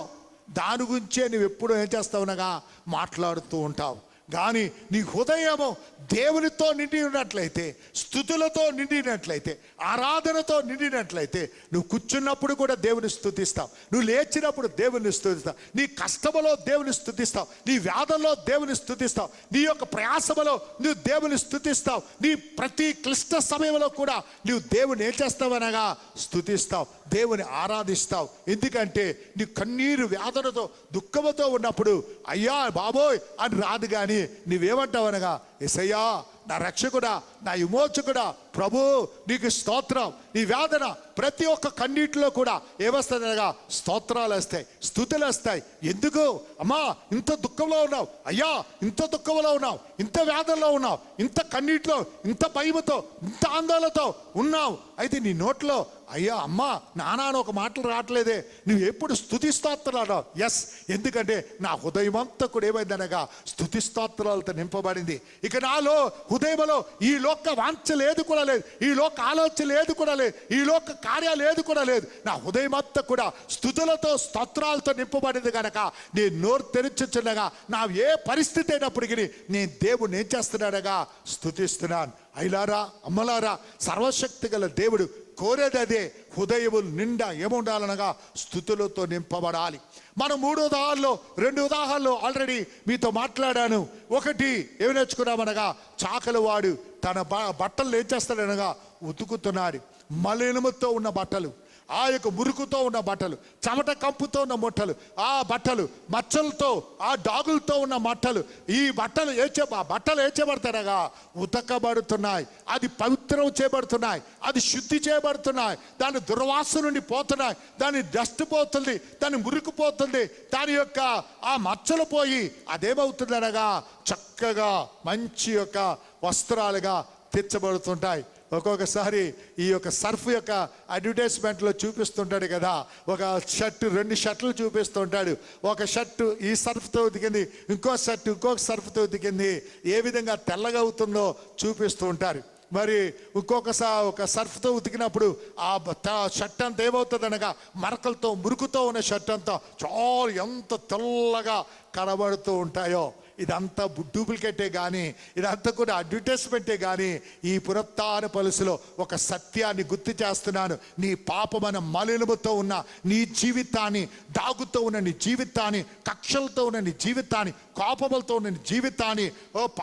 దాని గురించే నువ్వు ఎప్పుడు ఏం చేస్తావునగా మాట్లాడుతూ ఉంటావు. కానీ నీ హృదయము దేవునితో నిండి ఉన్నట్లయితే, స్తుతులతో నిండినట్లయితే, ఆరాధనతో నిండినట్లయితే, నువ్వు కూర్చున్నప్పుడు కూడా దేవుని స్తుతిస్తావు, నువ్వు లేచినప్పుడు దేవుని స్తుతిస్తావు, నీ కష్టములో దేవుని స్తుతిస్తావు, నీ వ్యాధంలో దేవుని స్తుతిస్తావు, నీ యొక్క ప్రయాసములో నువ్వు దేవుని స్తుతిస్తావు, నీ ప్రతి క్లిష్ట సమయంలో కూడా నువ్వు దేవుని ఏం చేస్తావనగా స్తుతిస్తావు, దేవుని ఆరాధిస్తావు. ఎందుకంటే నీ కన్నీరు వేదనతో దుఃఖముతో ఉన్నప్పుడు అయ్యా బాబోయ్ అని రాదు, కానీ నీవేమంటావనగా యేసయ్యా నా రక్షకుడా, నా విమోచకుడా, ప్రభు నీకు స్తోత్రం. నీ వేదన ప్రతి ఒక్క కన్నీటిలో కూడా ఏమొస్తుంది అనగా స్తోత్రాలు వస్తాయి, స్తుతులు వస్తాయి. ఎందుకు అమ్మా ఇంత దుఃఖంలో ఉన్నావు, అయ్యా ఇంత దుఃఖంలో ఉన్నావు, ఇంత వేదనలో ఉన్నావు, ఇంత కన్నీటిలో, ఇంత భయముతో, ఇంత ఆందోళనతో ఉన్నావు. అయితే నీ నోట్లో అయ్యా అమ్మా నానా అని ఒక మాటలు రావట్లేదే, నువ్వు ఎప్పుడు స్తుతి స్తోత్రాలు. ఎస్, ఎందుకంటే నా హృదయం అంతా కూడా ఏమైందనగా స్తుతి స్తోత్రాలతో నింపబడింది. ఇక నాలో హృదయంలో ఈ లోక వాంఛ లేదు కూడా లేదు, ఈ లోక ఆలోచన లేదు కూడా లేదు, ఈ లోక కార్యాలు లేదు కూడా లేదు. నా హృదయం అంతా కూడా స్తుతులతో స్తోత్రాలతో నింపబడింది కనుక నేను నోరు తెరిచుచుండగా నా ఏ పరిస్థితి అయినప్పటికీ నేను దేవుడిని ఏం చేస్తున్నాడగా స్తుతిస్తున్నాను. అయిలారా అమ్మలారా, సర్వశక్తి గల దేవుడు కోరేది అదే, హృదయము నిండా ఏముండాలనగా స్తుతులతో నింపబడాలి. మనం 3 ఉదాహరణలో 2 ఉదాహరణలు ఆల్రెడీ మీతో మాట్లాడాను. ఒకటి ఏమి నేర్చుకున్నామనగా, చాకలి వాడు తన బట్టలు ఏం చేస్తాడనగా ఉతుకుతున్నాడు. మలినముతో ఉన్న బట్టలు, ఆ యొక్క మురుకుతో ఉన్న బట్టలు, చెమట కంపుతో ఉన్న బట్టలు, ఆ బట్టలు మచ్చలతో, ఆ డాగులతో ఉన్న బట్టలు, ఈ బట్టలు బట్టలు ఏం చేయబడతారగా ఉతకబడుతున్నాయి. అది పవిత్రం చేయబడుతున్నాయి, అది శుద్ధి చేయబడుతున్నాయి, దాని దుర్వాసన నుండి పోతున్నాయి, దాని డస్ట్ పోతుంది, దాని మురికి పోతుంది, దాని యొక్క ఆ మచ్చలు పోయి అదేమవుతుంది అనగా చక్కగా మంచి యొక్క వస్త్రాలుగా తెచ్చబడుతుంటాయి. ఒక్కొక్కసారి ఈ యొక్క సర్ఫ్ యొక్క అడ్వర్టైజ్మెంట్లో చూపిస్తుంటాడు కదా, ఒక షర్టు 2 షర్ట్లు చూపిస్తుంటాడు. ఒక షర్టు ఈ సర్ఫ్తో ఉతికింది, ఇంకో షర్టు ఇంకొక సర్ఫ్తో ఉతికింది, ఏ విధంగా తెల్లగా అవుతుందో చూపిస్తూ ఉంటారు. మరి ఒక సర్ఫ్తో ఉతికినప్పుడు ఆ షర్ట్ అంతా ఏమవుతుంది అనగా మరకలతో మురుకుతో ఉన్న షర్ట్ అంతా చాలా ఎంత తెల్లగా కనబడుతూ ఉంటాయో. ఇదంతా డూప్లికేటే కానీ, ఇదంతా కూడా అడ్వర్టైజ్మెంటే కానీ, ఈ పునరుత్థాన పలుసులో ఒక సత్యాన్ని గుర్తు చేస్తున్నాను. నీ పాపమైన మలినముతో ఉన్న నీ జీవితాన్ని, దాగుతో ఉన్న నీ జీవితాన్ని, కక్షలతో ఉన్న నీ జీవితాన్ని, కోపములతో ఉన్న నీ జీవితాన్ని,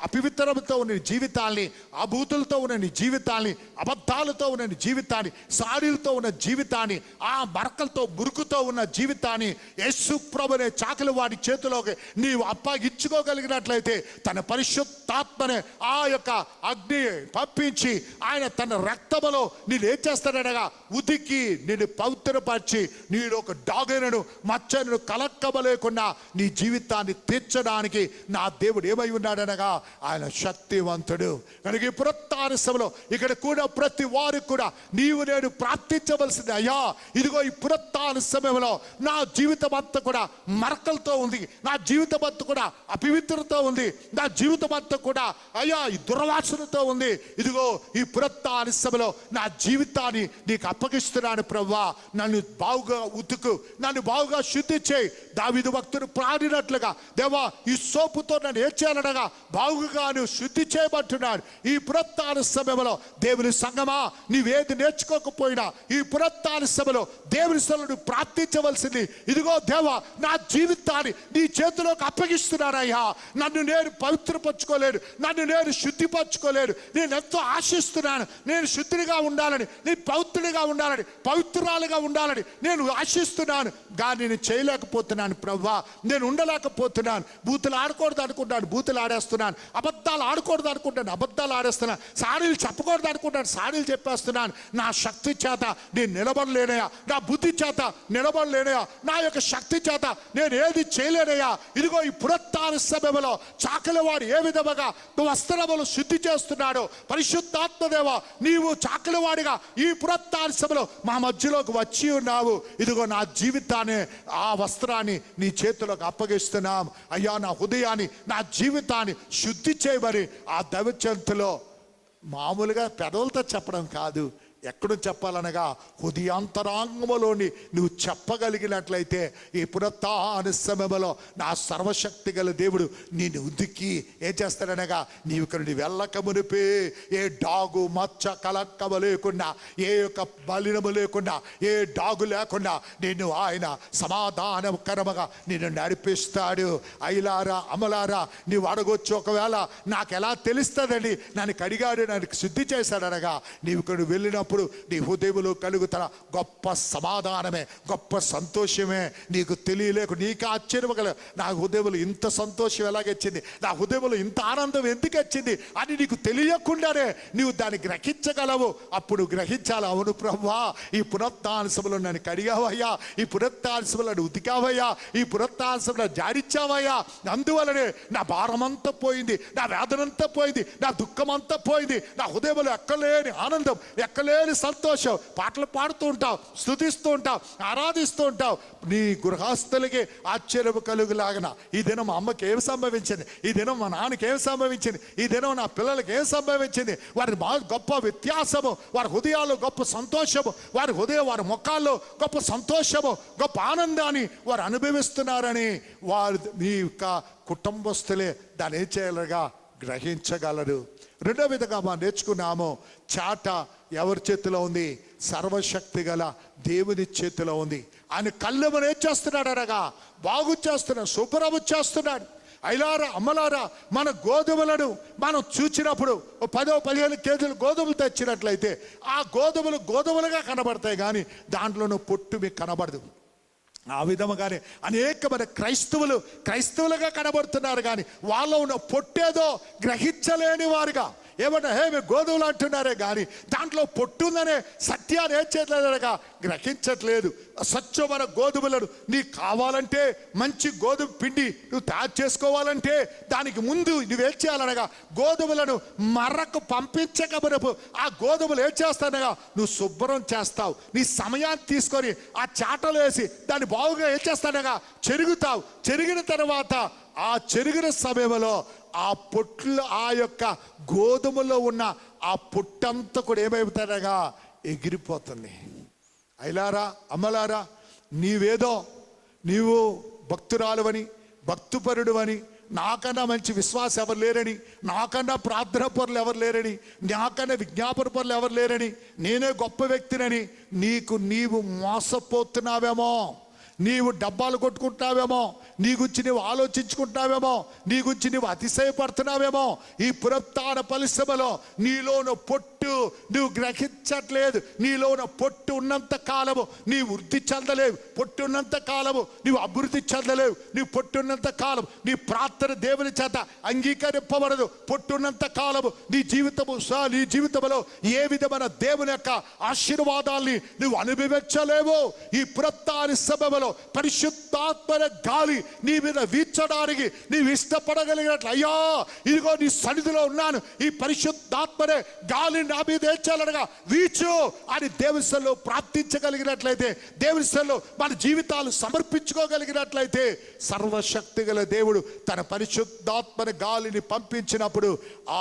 అపవిత్రముతో ఉన్న నీ జీవితాన్ని, అభూతులతో ఉన్న నీ జీవితాన్ని, అబద్ధాలతో ఉన్న నీ జీవితాన్ని, సారీలతో ఉన్న జీవితాన్ని, ఆ మరకలతో మురుకుతో ఉన్న జీవితాన్ని యేసు ప్రభువే చాకలి వాడి చేతిలోకి నీవు అప్పగించుకోగలిగినట్లయితే తన పరిశుద్ధాత్మనే ఆ యొక్క అగ్ని పంపించి ఆయన తన రక్తములో నేను ఏం చేస్తాడనగా ఉతికి నిన్ను పవిత్రపరిచి నీడు ఒక డాగనను మచ్చను కలక్కబలేకుండా నీ జీవితాన్ని తీర్చడానికి నా దేవుడు ఏమై ఉన్నాడనగా ఆయన శక్తివంతుడు. కనుక ఈ పునరుత్థాన సమయంలో ఇక్కడ కూడా ప్రతి వారికి కూడా నీవు నేను ప్రార్థించవలసింది, అయ్యా ఇదిగో ఈ పునరుత్థాన సమయంలో నా జీవితం అంతా కూడా మరకలతో ఉంది, నా జీవితం అంతా కూడా అపవిత్రతో ఉంది, నా జీవితం అంతా కూడా అయ్యా ఈ దుర్వాసనతో ఉంది. ఇదిగో ఈ పునరుత్థాన సమయంలో నా జీవితాన్ని నీకు అప్పగిస్తున్నాను ప్రభువా, నన్ను బాగుగా ఉతుకు, నన్ను బాగుగా శుద్ధి చేయి. దావీదు భక్తుడు ప్రాడినట్లుగా దేవా ఈ సోపుతో నన్ను ఏం చేయాలనగా బాగుగా నువ్వు శుద్ధి చేయబట్టున్నాడు. ఈ పునరుత్థాన సమయంలో దేవుని సంగమా, నీవేది నేర్చుకోకపోయినా ఈ పునరుత్థాన సమయంలో దేవుని సన్నిధిలో ప్రార్థించవలసింది, ఇదిగో దేవా నా జీవితాన్ని నీ చేతిలోకి అప్పగిస్తున్నానయ్యా, నన్ను నేను పవిత్రపరచుకోలేను, నన్ను నేను శుద్ధిపరచుకోలేను, నేను ఎంతో ఆశిస్తున్నాను, నేను శుద్ధిగా ఉండాలని, నేను పవిత్రుడిగా ఉండాలని, పవిత్రాలుగా ఉండాలని నేను ఆశిస్తున్నాను, కానీ నేను చేయలేకపోతున్నాను ప్రభువా, నేను ఉండలేకపోతున్నాను. బూతులు ఆడకూడదు అనుకుంటాను, బూతులు ఆడేస్తున్నాను, అబద్ధాలు ఆడకూడదు అనుకుంటాను, అబద్ధాలు ఆడేస్తున్నాను, సాడీలు చెప్పకూడదు అనుకుంటాను, సాడీలు చెప్పేస్తున్నాను. నా శక్తి చేత నేను నిలబడలేనయా, నా బుద్ధి చేత నిలబడలేనయా, నా యొక్క శక్తి చేత నేను ఏది చేయలేనయా. ఇదిగో ఈ పునరుత్థాన సమయంలో సమయంలో చాకలివాడు ఏ విధముగా వస్త్రములు శుద్ధి చేస్తున్నాడో, పరిశుద్ధాత్మదేవ నీవు చాకలివాడిగా ఈ పునరుత్థాన సమయంలో మా మధ్యలోకి వచ్చి ఉన్నావు. ఇదిగో నా జీవితాన్ని, ఆ వస్త్రాన్ని నీ చేతిలోకి అప్పగిస్తున్నాం అయ్యా. నా హృదయాన్ని, నా జీవితాన్ని శుద్ధి చేయమని ఆ దైవజనులో మామూలుగా పెదవులతో చెప్పడం కాదు, ఎక్కడో చెప్పాలనగా హృదయాంతరాంగములోని నువ్వు చెప్పగలిగినట్లయితే ఈ పునరుత్థాన సమయంలో నా సర్వశక్తి గల దేవుడు నిన్ను ఉదికి ఏం చేస్తాడనగా, నీవు ఇక్కడ వెళ్ళక మునిపే ఏ డాగు మచ్చ కలక్కము లేకుండా, ఏ యొక్క బలినము లేకుండా, ఏ డాగు లేకుండా నిన్ను ఆయన సమాధానకరముగా నిన్ను నడిపిస్తాడు. అయిలారా అమలారా నీవు అడగొచ్చు, ఒకవేళ నాకు ఎలా తెలుస్తుందండి, నన్ను కడిగాడు, నన్ను శుద్ధి చేశాడనగా, నీవు ఇక్కడ వెళ్ళినప్పుడు నీ హృదయంలో కలుగుతున్న గొప్ప సమాధానమే, గొప్ప సంతోషమే నీకు తెలియలేకు, నీకు ఆశ్చర్యం కల నా హృదయంలో ఇంత సంతోషం ఎలాగొచ్చింది, నా హృదయంలో ఇంత ఆనందం ఎందుకు వచ్చింది అని నీకు తెలియకుండానే నీవు దాన్ని గ్రహించగలవు. అప్పుడు గ్రహించాలి, అవును ప్రభువా ఈ పునరుత్థాన సభలో నన్ను కడిగావయ్యా, ఈ పునరుత్థాన సభలో నన్ను ఉతికావయ్యా, ఈ పునరుత్థాన సభలో జాడిచ్చావయ్యా, అందువలనే నా భారమంతా పోయింది, నా వేదనంతా పోయింది, నా దుఃఖమంతా పోయింది, నా హృదయంలో ఎక్కలేని ఆనందం, ఎక్కలేని సంతోషం. పాటలు పాడుతూ ఉంటావు, స్తుతిస్తూ ఉంటావు, ఆరాధిస్తూ ఉంటావు. నీ గృహస్థులకి ఆశ్చర్యం కలుగులాగన ఈ దినం మా అమ్మకి ఏం సంభవించింది, ఈ దినం మా నాన్నకి ఏం సంభవించింది, ఈ దినం నా పిల్లలకి ఏం సంభవించింది, వారి గొప్ప వ్యత్యాసము, వారి హృదయాల్లో గొప్ప సంతోషము, వారి వారి ముఖాల్లో గొప్ప సంతోషము, గొప్ప ఆనందాన్ని వారు అనుభవిస్తున్నారని వారు మీ యొక్క కుటుంబస్తులే దాన్ని ఏం చేయాలిగా గ్రహించగలరు. రెండో విధంగా మనం నేర్చుకున్నాము, చాట ఎవరి చేతిలో ఉంది, సర్వశక్తి గల దేవుని చేతిలో ఉంది. ఆయన కళ్ళెమని ఏం చేస్తున్నాడు అనగా బాగు చేస్తున్నాడు, శుభ్రము చేస్తున్నాడు. అయిలారా అమ్మలారా మన గోధుమలను మనం చూచినప్పుడు 10-15 కేజీలు గోధుమలు తెచ్చినట్లయితే ఆ గోధుమలు గోధుమలుగా కనబడతాయి, కానీ దాంట్లోనూ పొట్టు మీకు కనబడదు. ఆ విధముగానే అనేకమైన క్రైస్తవులుగా కనబడుతున్నారు, కానీ వాళ్ళలో ఉన్న పొట్టేదో గ్రహించలేని వారుగా ఏమంటే మేము గోధుమలు అంటున్నారే కానీ దాంట్లో పొట్టుందనే సత్యాన్ని ఏం చేయట్లేదనగా గ్రహించట్లేదు. స్వచ్ఛమైన గోధుమలను నీకు కావాలంటే, మంచి గోధుమ పిండి నువ్వు తయారు చేసుకోవాలంటే దానికి ముందు నువ్వేం చేయాలనగా గోధుమలను మర్రకు పంపించకమునపు ఆ గోధుమలు ఏం చేస్తానగా నువ్వు శుభ్రం చేస్తావు. నీ సమయాన్ని తీసుకొని ఆ చాటలు వేసి దాన్ని బాగుగా ఏం చేస్తానగా చెరుగుతావు. చెరిగిన తర్వాత ఆ చెరిగిన సమయంలో ఆ పొట్లు, ఆ యొక్క గోధుమలో ఉన్న ఆ పొట్టంతా కూడా ఏమైపోతాడగా ఎగిరిపోతుంది. అయిలారా అమ్మలారా నీవు భక్తురాలువని, భక్తుపరుడు అని, నాకన్నా మంచి విశ్వాసం ఎవరు లేరని, నాకన్నా ప్రార్థన పరులు ఎవరు లేరని, నాకన్నా విజ్ఞాపన పరులు ఎవరు లేరని, నేనే గొప్ప వ్యక్తినని నీవు మోసపోతున్నావేమో, నీవు డబ్బాలు కొట్టుకుంటున్నావేమో, నీ గురించి నువ్వు ఆలోచించుకుంటున్నావేమో, నీ గురించి నువ్వు అతిశయపడుతున్నావేమో. ఈ పునరుత్థాన పరిశ్రమలో నీలోన పొట్టు నువ్వు గ్రహించట్లేదు. నీలోన పొట్టు ఉన్నంత కాలము నీవు వృద్ధి చెందలేవు, పొట్టు ఉన్నంత కాలము నీవు అభివృద్ధి చెందలేవు. నీవు పొట్టున్నంత కాలం నీ ప్రార్థన దేవుని చేత అంగీకరింపబడదు. పొట్టున్నంత కాలము నీ జీవితంలో ఏ విధమైన దేవుని యొక్క ఆశీర్వాదాల్ని నువ్వు అనుభవించలేవు. ఈ పునరుత్థాన సమయంలో పరిశుద్ధాత్మ గాలి నీ మీద వీచడానికి నీవు ఇష్టపడగలిగినట్లు, అయ్యా ఇదిగో నీ సన్నిధిలో ఉన్నాను, ఈ పరిశుద్ధాత్మనే గాలి నా మీద ఏడ్చాలనగా వీచు అని దేవుని సన్నిధిలో ప్రార్థించగలిగినట్లయితే, దేవుని సన్నిధిలో మన జీవితాలు సమర్పించుకోగలిగినట్లయితే, సర్వశక్తి గల దేవుడు తన పరిశుద్ధాత్మని గాలిని పంపించినప్పుడు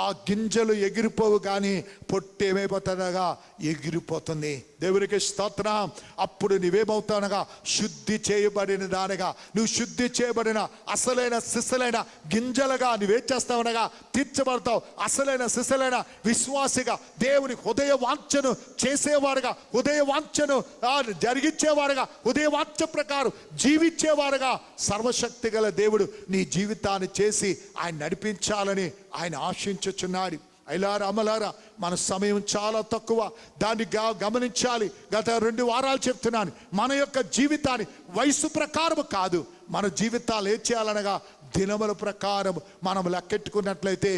ఆ గింజలు ఎగిరిపోవు, కానీ పొట్టు ఏమైపోతుందగా ఎగిరిపోతుంది. దేవునికి స్తోత్రం. అప్పుడు నువ్వేమవుతానగా శుద్ధి చేయబడిన దానిగా, నువ్వు శుద్ధి చేయబడిన అసలైన సిసలైన గింజలుగా నువ్వేం చేస్తావనగా తీర్చబడతావు. అసలైన సిసలైన విశ్వాసిగా, దేవుని హృదయ వాంఛను చేసేవారుగా, హృదయ వాంఛను జరిగించేవారుగా, హృదయ వాంఛ ప్రకారం జీవించేవారుగా సర్వశక్తి గల దేవుడు నీ జీవితాన్ని చేసి ఆయన నడిపించాలని ఆయన ఆశించుచున్నాడు. అయిలారా అమలారా మన సమయం చాలా తక్కువ, దాన్ని గమనించాలి. గత 2 వారాలు చెప్తున్నాను, మన యొక్క జీవితాన్ని వయసు ప్రకారం కాదు, మన జీవితాలు ఏం చేయాలనగా దినముల ప్రకారం మనం లెక్కెట్టుకున్నట్లయితే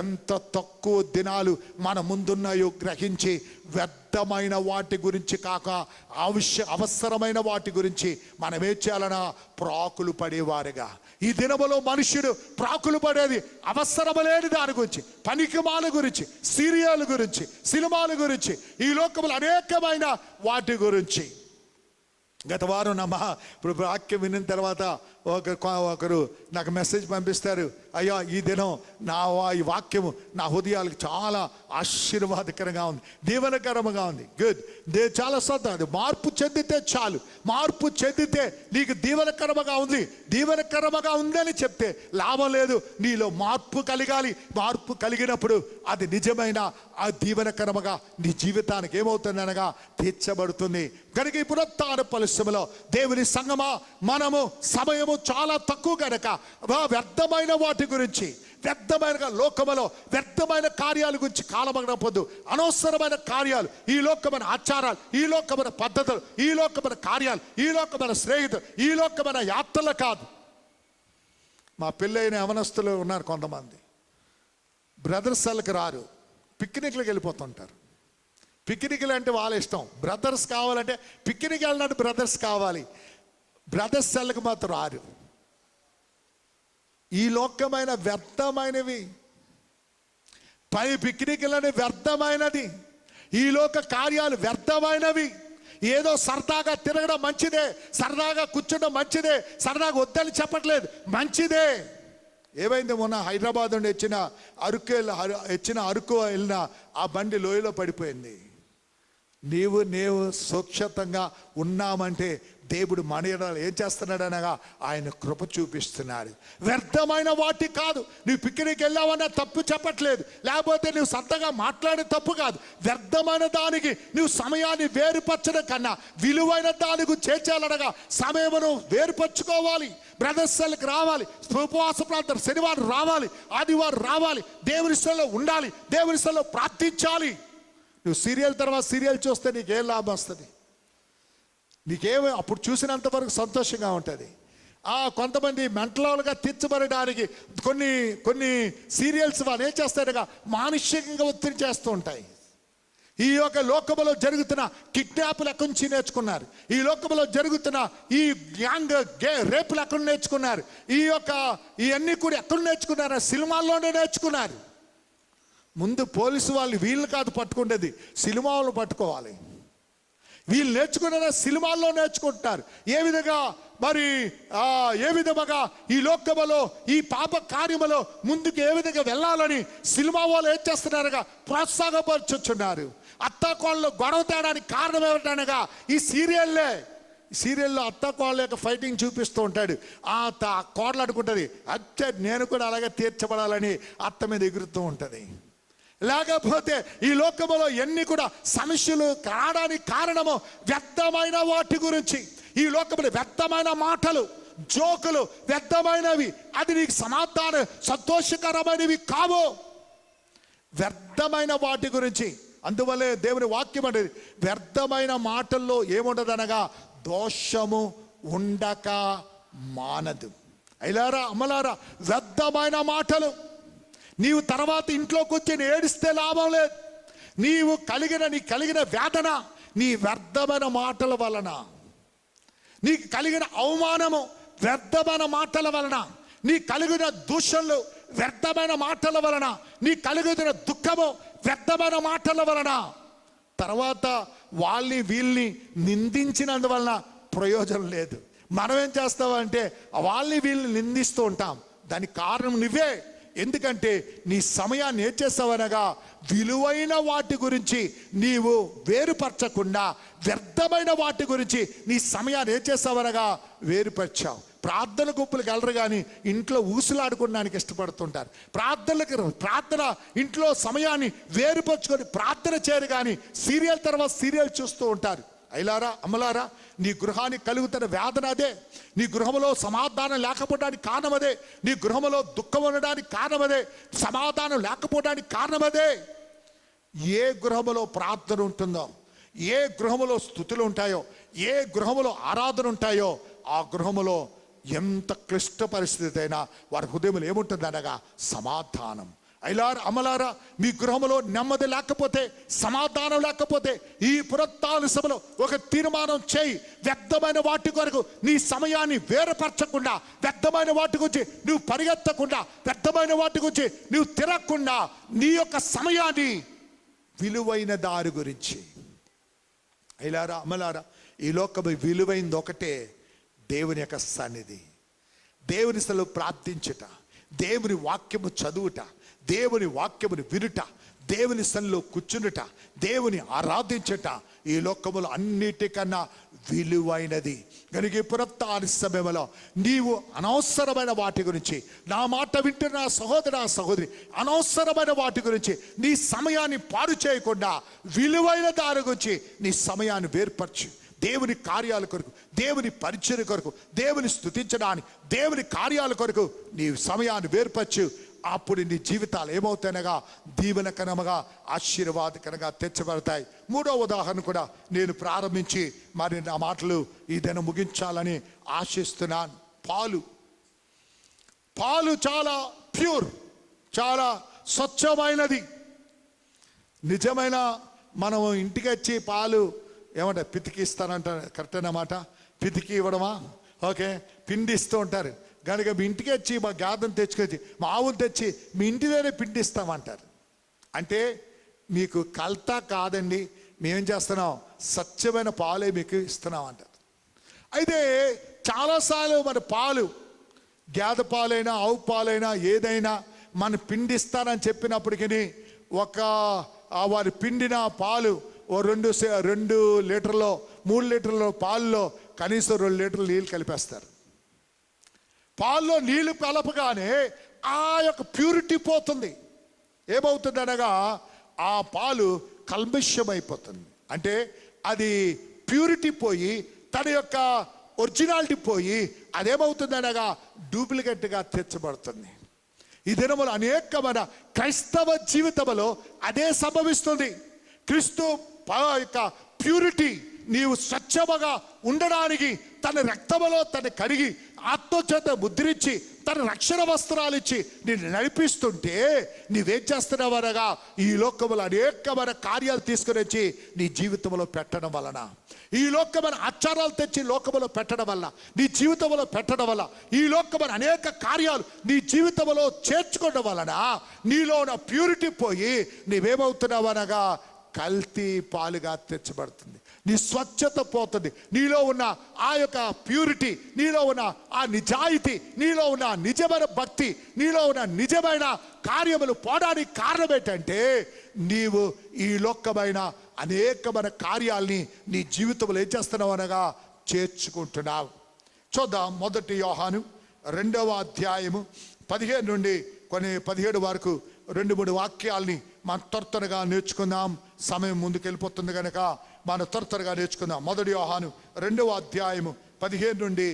ఎంత తక్కువ దినాలు మన ముందున్నాయో గ్రహించి వ్యర్థమైన వాటి గురించి కాక అవసరమైన వాటి గురించి మనం ఏం చేయాలన్నా ప్రాకులు పడేవారుగా. ఈ దినములో మనుష్యుడు ప్రాకులు పడేది అవసరం లేని దాని గురించి, పనికిమాల గురించి, సీరియల్ గురించి, సినిమాల గురించి, ఈ లోకములు అనేకమైన వాటి గురించి. గత వారం ఇప్పుడు వాక్యం విన్న తర్వాత ఒకరు నాకు మెసేజ్ పంపిస్తారు, అయ్యా ఈ దినం ఈ వాక్యము నా హృదయాలకు చాలా ఆశీర్వాదకరంగా ఉంది, దీవెనకరంగా ఉంది. గుడ్, చాలా సంతోషం. మార్పు చెందితే చాలు, మార్పు చెందితే నీకు దీవెనకరంగా ఉంది, దీవెనకరంగా ఉందని చెప్తే లాభం లేదు. నీలో మార్పు కలగాలి. మార్పు కలిగినప్పుడు అది నిజమైన ఆ దీవెనకరముగా నీ జీవితానికి ఏమవుతుందనగా తీర్చబడుతుంది. కనుక ఈ పునరుత్థాన పరిశ్రమలో దేవుని సంగమా, మనము సమయము చాలా తక్కువ కనుక వ్యర్థమైన వాటి గురించి, వ్యర్థమైన లోకములో వ్యర్థమైన కార్యాల గురించి కాలమగనపోద్దు. అనవసరమైన కార్యాలు, ఈ లోకమైన ఆచారాలు, ఈ లోకమైన పద్ధతులు, ఈ లోకమైన కార్యాలు, ఈ లోకమైన స్నేహితులు, ఈ లోకమైన యాత్రలు కాదు. మా పెళ్ళైన యవనస్తులు ఉన్నారు కొంతమంది, బ్రదర్స్లకు రారు, పిక్నిక్లకు వెళ్ళిపోతుంటారు. పిక్నిక్లు అంటే వాళ్ళ ఇష్టం. బ్రదర్స్ కావాలంటే పిక్నిక్ వెళ్ళినట్టు బ్రదర్స్ కావాలి, బ్రదర్స్ సెల్కి మాత్రం రారు. ఈ లోకమైన వ్యర్థమైనవి, పిక్నిక్లని వ్యర్థమైనది, ఈ లోక కార్యాలు వ్యర్థమైనవి. ఏదో సరదాగా తిరగడం మంచిదే, సరదాగా కూర్చోడం మంచిదే, సరదాగా వద్దని చెప్పట్లేదు, మంచిదే. ఏమైంది, మొన్న హైదరాబాద్ నుండి వచ్చిన అరకు వెళ్ళిన ఆ బండి లోయలో పడిపోయింది. నీవు సురక్షితంగా ఉన్నామంటే దేవుడు మన ఎడల ఏం చేస్తున్నాడు అనగా ఆయన కృప చూపిస్తున్నాడు. వ్యర్థమైన వాటి కాదు. నువ్వు పిక్నిక్ వెళ్ళావన్నా తప్పు చెప్పట్లేదు, లేకపోతే నువ్వు సరదాగా మాట్లాడే తప్పు కాదు. వ్యర్థమైన దానికి నువ్వు సమయాన్ని వేరుపరచడం కన్నా విలువైన దానికి చేర్చాలనగా సమయమును వేరుపరచుకోవాలి. బ్రదర్స్లకు రావాలి, ఉపవాస ప్రార్థన శనివారం రావాలి, ఆదివారం రావాలి, దేవుని స్థలంలో ఉండాలి, దేవుని స్థలంలో ప్రార్థించాలి. నువ్వు సీరియల్ తర్వాత సీరియల్ చూస్తే నీకేం లాభం వస్తుంది? నీకేమో అప్పుడు చూసినంత వరకు సంతోషంగా ఉంటుంది. కొంతమంది మెంటల్గా తీర్చబడడానికి కొన్ని సీరియల్స్ వాళ్ళు ఏం చేస్తారుగా మానసికంగా ఒత్తిడి చేస్తూ ఉంటాయి. ఈ యొక్క లోకములో జరుగుతున్న కిడ్నాప్లు ఎక్కడి నుంచి నేర్చుకున్నారు? ఈ లోకములో జరుగుతున్న ఈ గ్యాంగ్ రేపులు ఎక్కడ నేర్చుకున్నారు? ఇవన్నీ కూడా ఎక్కడ నేర్చుకున్నారు? సినిమాల్లోనే నేర్చుకున్నారు. ముందు పోలీసు వాళ్ళు వీళ్ళు కాదు పట్టుకునేది, సినిమా వాళ్ళు పట్టుకోవాలి. వీళ్ళు నేర్చుకున్న సినిమాల్లో నేర్చుకుంటారు. ఏ విధముగా ఈ లోకములో ఈ పాప కార్యములో ముందుకు ఏ విధంగా వెళ్ళాలని సినిమా వాళ్ళు ఏం చేస్తున్నారుగా ప్రోత్సాహపరచుచున్నారు. అత్తాకోళ్ళు గొడవ తేడానికి కారణం ఏమిటనగా ఈ సీరియల్లో అత్తాకోళ్ళ యొక్క ఫైటింగ్ చూపిస్తూ ఉంటాడు. కోడలు అనుకుంటుంది, అచ్చా నేను కూడా అలాగే తీర్చబడాలని అత్త మీద ఎగురుతూ ఉంటుంది. లేకపోతే ఈ లోకములో ఎన్ని కూడా సమస్యలు కావడానికి కారణము వ్యర్థమైన వాటి గురించి. ఈ లోకములో వ్యర్థమైన మాటలు, జోకులు వ్యర్థమైనవి, అది నీకు సమాధాన సంతోషకరమైనవి కావు. వ్యర్థమైన వాటి గురించి. అందువల్లే దేవుని వాక్యం అనేది వ్యర్థమైన మాటల్లో ఏముండదనగా దోషము ఉండక మానదు. అయిలారా అమ్మలారా, వ్యర్థమైన మాటలు. నీవు తర్వాత ఇంట్లోకి వచ్చి ఏడిస్తే లాభం లేదు. నీకు కలిగిన వేదన నీ వ్యర్థమైన మాటల వలన, నీకు కలిగిన అవమానము వ్యర్థమైన మాటల వలన, నీ కలిగిన దూషణలు వ్యర్థమైన మాటల వలన, నీ కలిగిన దుఃఖము వ్యర్థమైన మాటల వలన, తర్వాత వీళ్ళని నిందించినందువలన ప్రయోజనం లేదు. మనం ఏం చేస్తామంటే వీళ్ళని నిందిస్తూ ఉంటాం. దానికి కారణం నువ్వే. ఎందుకంటే నీ సమయాన్ని ఏం చేస్తావనగా విలువైన వాటి గురించి నీవు వేరుపరచకుండా వ్యర్థమైన వాటి గురించి నీ సమయాన్ని ఏం చేస్తావనగా వేరుపరిచావు. ప్రార్థన గుంపులకు వెళ్ళరు కానీ ఇంట్లో ఊసులాడుకోవడానికి ఇష్టపడుతుంటారు. ప్రార్థన ఇంట్లో సమయాన్ని వేరుపరచుకొని ప్రార్థన చేయరు కానీ సీరియల్ తర్వాత సీరియల్ చూస్తూ ఉంటారు. అయిలారా అమ్మలారా, నీ గృహానికి కలుగుతున్న వేదన అదే. నీ గృహంలో సమాధానం లేకపోవడానికి కారణం అదే. నీ గృహంలో దుఃఖం ఉండడానికి కారణం అదే. సమాధానం లేకపోవడానికి కారణం అదే. ఏ గృహంలో ప్రార్థన ఉంటుందో, ఏ గృహంలో స్తుతులు ఉంటాయో, ఏ గృహంలో ఆరాధన ఉంటాయో ఆ గృహంలో ఎంత క్లిష్ట పరిస్థితి అయినా వారి హృదయంలో ఏముంటుంది అనగా సమాధానం. అయిలారా అమలారా, మీ గృహంలో నెమ్మది లేకపోతే, సమాధానం లేకపోతే, ఈ పునరుత్థాన సభలో ఒక తీర్మానం చేయి. వ్యర్థమైన వాటి కొరకు నీ సమయాన్ని వేరుపరచకుండా, వ్యర్థమైన వాటి గురించి నువ్వు పరిగెత్తకుండా, వ్యర్థమైన వాటి గురించి నువ్వు తిరగకుండా, నీ యొక్క సమయాన్ని విలువైన దారి గురించి. అయిలారా అమలారా, ఈ లోకము విలువైంది ఒకటే, దేవుని యొక్క సన్నిధి. దేవుని స్థలం ప్రార్థించుట, దేవుని వాక్యము చదువుట, దేవుని వాక్యముని వినుట, దేవుని సన్నిధిలో కూర్చునుట, దేవుని ఆరాధించుట ఈ లోకములో అన్నిటికన్నా విలువైనది. కనుక ఈ పునరుత్థాన సమయంలో నీవు అనవసరమైన వాటి గురించి, నా మాట వింటున్న సహోదర సహోదరి, అనవసరమైన వాటి గురించి నీ సమయాన్ని పాడు చేయకుండా విలువైన దాని గురించి నీ సమయాన్ని వేర్పరచు. దేవుని కార్యాల కొరకు, దేవుని పరిచర్య కొరకు, దేవుని స్తుతించడానికి, దేవుని కార్యాల కొరకు నీ సమయాన్ని వేర్పరచు. అప్పుడు నీ జీవితాలు ఏమవుతాయనగా దీవెనకరముగా, ఆశీర్వాదకరంగా తెచ్చబడతాయి. మూడో ఉదాహరణ కూడా నేను ప్రారంభించి మరి నా మాటలు ఈ దినం ముగించాలని ఆశిస్తున్నాను. పాలు చాలా ప్యూర్, చాలా స్వచ్ఛమైనది. నిజమైన మనం ఇంటికి వచ్చి పాలు ఏమంటే పితికి ఇస్తానంట, కరెక్ట్ అన్నమాట. పితికి ఇవ్వడమా? ఓకే, పిండి ఇస్తూ ఉంటారు. కనుక మీ ఇంటికి వచ్చి మా గాదం తెచ్చుకొచ్చి, మా ఆవులు తెచ్చి మీ ఇంటి దగ్గర పిండి ఇస్తామంటారు. అంటే మీకు కల్తా కాదండి, మేమేం చేస్తున్నాం, స్వచ్ఛమైన పాలే మీకు ఇస్తున్నాం అంటారు. అయితే చాలాసార్లు మన పాలు, గేదె పాలైనా ఆవు పాలైనా ఏదైనా మన పిండిస్తానని చెప్పినప్పటికీ వారి పిండిన పాలు ఓ 2 లీటర్లో 3 లీటర్ల పాలలో కనీసం 2 లీటర్లు నీళ్ళు కలిపేస్తారు. పాల్లో నీళ్లు కలపగానే ఆ యొక్క ప్యూరిటీ పోతుంది. ఏమవుతుంది అనగా ఆ పాలు కల్మషమైపోతుంది. అంటే అది ప్యూరిటీ పోయి, తన యొక్క ఒరిజినాలిటీ పోయి, అదేమవుతుంది అనగా డూప్లికేట్గా తెచ్చబడుతుంది. ఈ దినములు అనేకమైన క్రైస్తవ జీవితంలో అదే సంభవిస్తుంది. క్రీస్తు యొక్క ప్యూరిటీ, నీవు స్వచ్ఛముగా ఉండడానికి తన రక్తములో తను కడిగి, ఆత్మచేత ముద్రించి, తన రక్షణ వస్త్రాలు ఇచ్చి నేను నడిపిస్తుంటే నీవేం చేస్తున్నావు అనగా ఈ లోకములో అనేకమైన కార్యాలు తీసుకుని వచ్చి నీ జీవితంలో పెట్టడం వలన, ఈ లోకమైన ఆచారాలు తెచ్చి లోకములో పెట్టడం వల్ల, నీ జీవితంలో పెట్టడం వల్ల, ఈ లోకమైన అనేక కార్యాలు నీ జీవితంలో చేర్చుకోవడం వలన నీలో ఉన్న ప్యూరిటీ పోయి నీవేమవుతున్నావు అనగా కల్తీ పాలుగా తెచ్చబడుతుంది. నీ స్వచ్ఛత పోతుంది. నీలో ఉన్న ఆ యొక్క ప్యూరిటీ, నీలో ఉన్న ఆ నిజాయితీ, నీలో ఉన్న నిజమైన భక్తి, నీలో ఉన్న నిజమైన కార్యములు పోవడానికి కారణం ఏంటంటే నీవు ఈ లోకమైన అనేకమైన కార్యాలని నీ జీవితంలో ఏం చేస్తున్నావు అనగా చేర్చుకుంటున్నావు. చూద్దాం, 1 యోహాను 2వ అధ్యాయము 15 నుండి 17 వరకు 2-3 వాక్యాలని మనం త్వరగా నేర్చుకుందాం. సమయం ముందుకు వెళ్ళిపోతుంది కనుక మనం త్వరగా నేర్చుకుందాం. 1 యోహాను 2వ అధ్యాయము 15 నుండి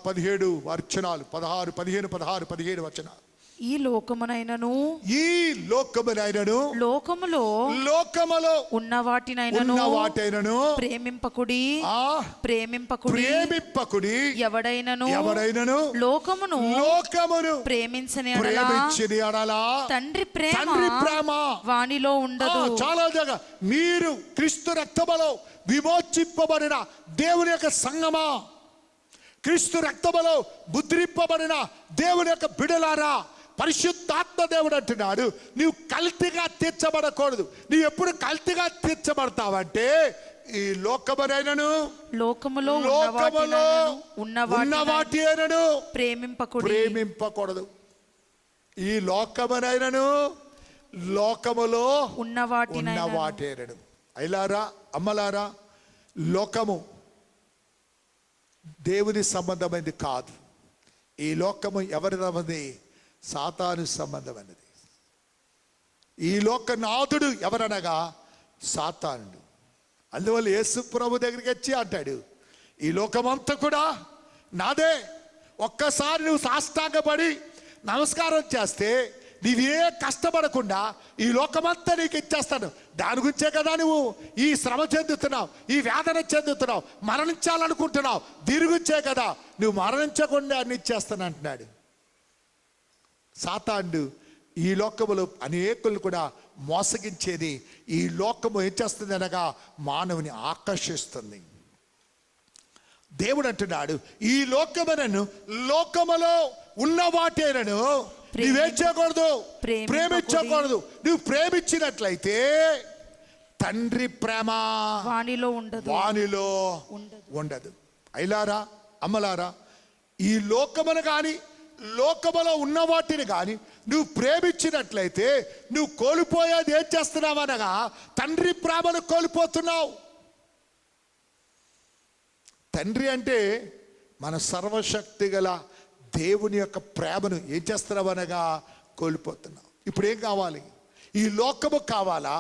17 వచనాలు, 16, 15, 16, 17 వచనాలు. ఈ లోకమునైనను లోకములో ఉన్న వాటినైనను ప్రేమింపకుడి. ఎవడైనను లోకమును ప్రేమించని యెడల తండ్రి ప్రేమ వానిలో ఉండదు. చాలా జాగా మీరు క్రీస్తు రక్తములో విమోచింపబడిన దేవుని యొక్క సంగమా, క్రీస్తు రక్తములో ముద్రింపబడిన దేవుని యొక్క బిడలారా, పరిశుద్ధాత్మ దేవుడు అంటున్నాడు, నీవు కల్తీగా తీర్చబడకూడదు. నీవు ఎప్పుడు కల్తీగా తీర్చబడతావంటే ఈ లోకములో ఉన్న వాటి ప్రేమింపకూడదు. ఈ లోకములో ఉన్న వాటి అయిలారా అమ్మలారా, లోకము దేవుని సంబంధమైనది కాదు. ఈ లోకము ఎవరి సంబంధి? సాతాను సంబంధమైనది. ఈ లోకనాథుడు ఎవరనగా సాతానుడు. అందువల్ల యేసు ప్రభు దగ్గరికి వచ్చి అంటాడు, ఈ లోకమంతా కూడా నాదే. ఒక్కసారి నువ్వు సాష్టాంగపడి నమస్కారం చేస్తే నీవే కష్టపడకుండా ఈ లోకమంతా నీకు ఇచ్చేస్తాను. దాని గురించే కదా నువ్వు ఈ శ్రమ చెందుతున్నావు, ఈ వేదన చెందుతున్నావు, మరణించాలనుకుంటున్నావు. దీని గురించే కదా నువ్వు మరణించకుండా అన్ని ఇచ్చేస్తాను అంటున్నాడు. సాతానుడు ఈ లోకములో అనేకులు కూడా మోసగించేది. ఈ లోకము ఏం చేస్తుంది అనగా మానవుని ఆకర్షిస్తుంది. దేవుడు అంటున్నాడు, ఈ లోకమునను, లోకములో ఉన్న వాటేనను నువ్వేం చేయకూడదు, ప్రేమించకూడదు. నువ్వు ప్రేమించినట్లయితే తండ్రి ప్రేమ వానిలో ఉండదు. అయిలారా అమ్మలారా, ఈ లోకమును కానీ లోకములో ఉన్న వాటిని కానీ నువ్వు ప్రేమించినట్లయితే నువ్వు కోల్పోయేది ఏం చేస్తున్నావు అనగా తండ్రి ప్రేమను కోల్పోతున్నావు. తండ్రి అంటే మన సర్వశక్తి గల దేవుని యొక్క ప్రేమను ఏం చేస్తున్నావు అనగా కోల్పోతున్నావు. ఇప్పుడు ఏం కావాలి? ఈ లోకము కావాలా,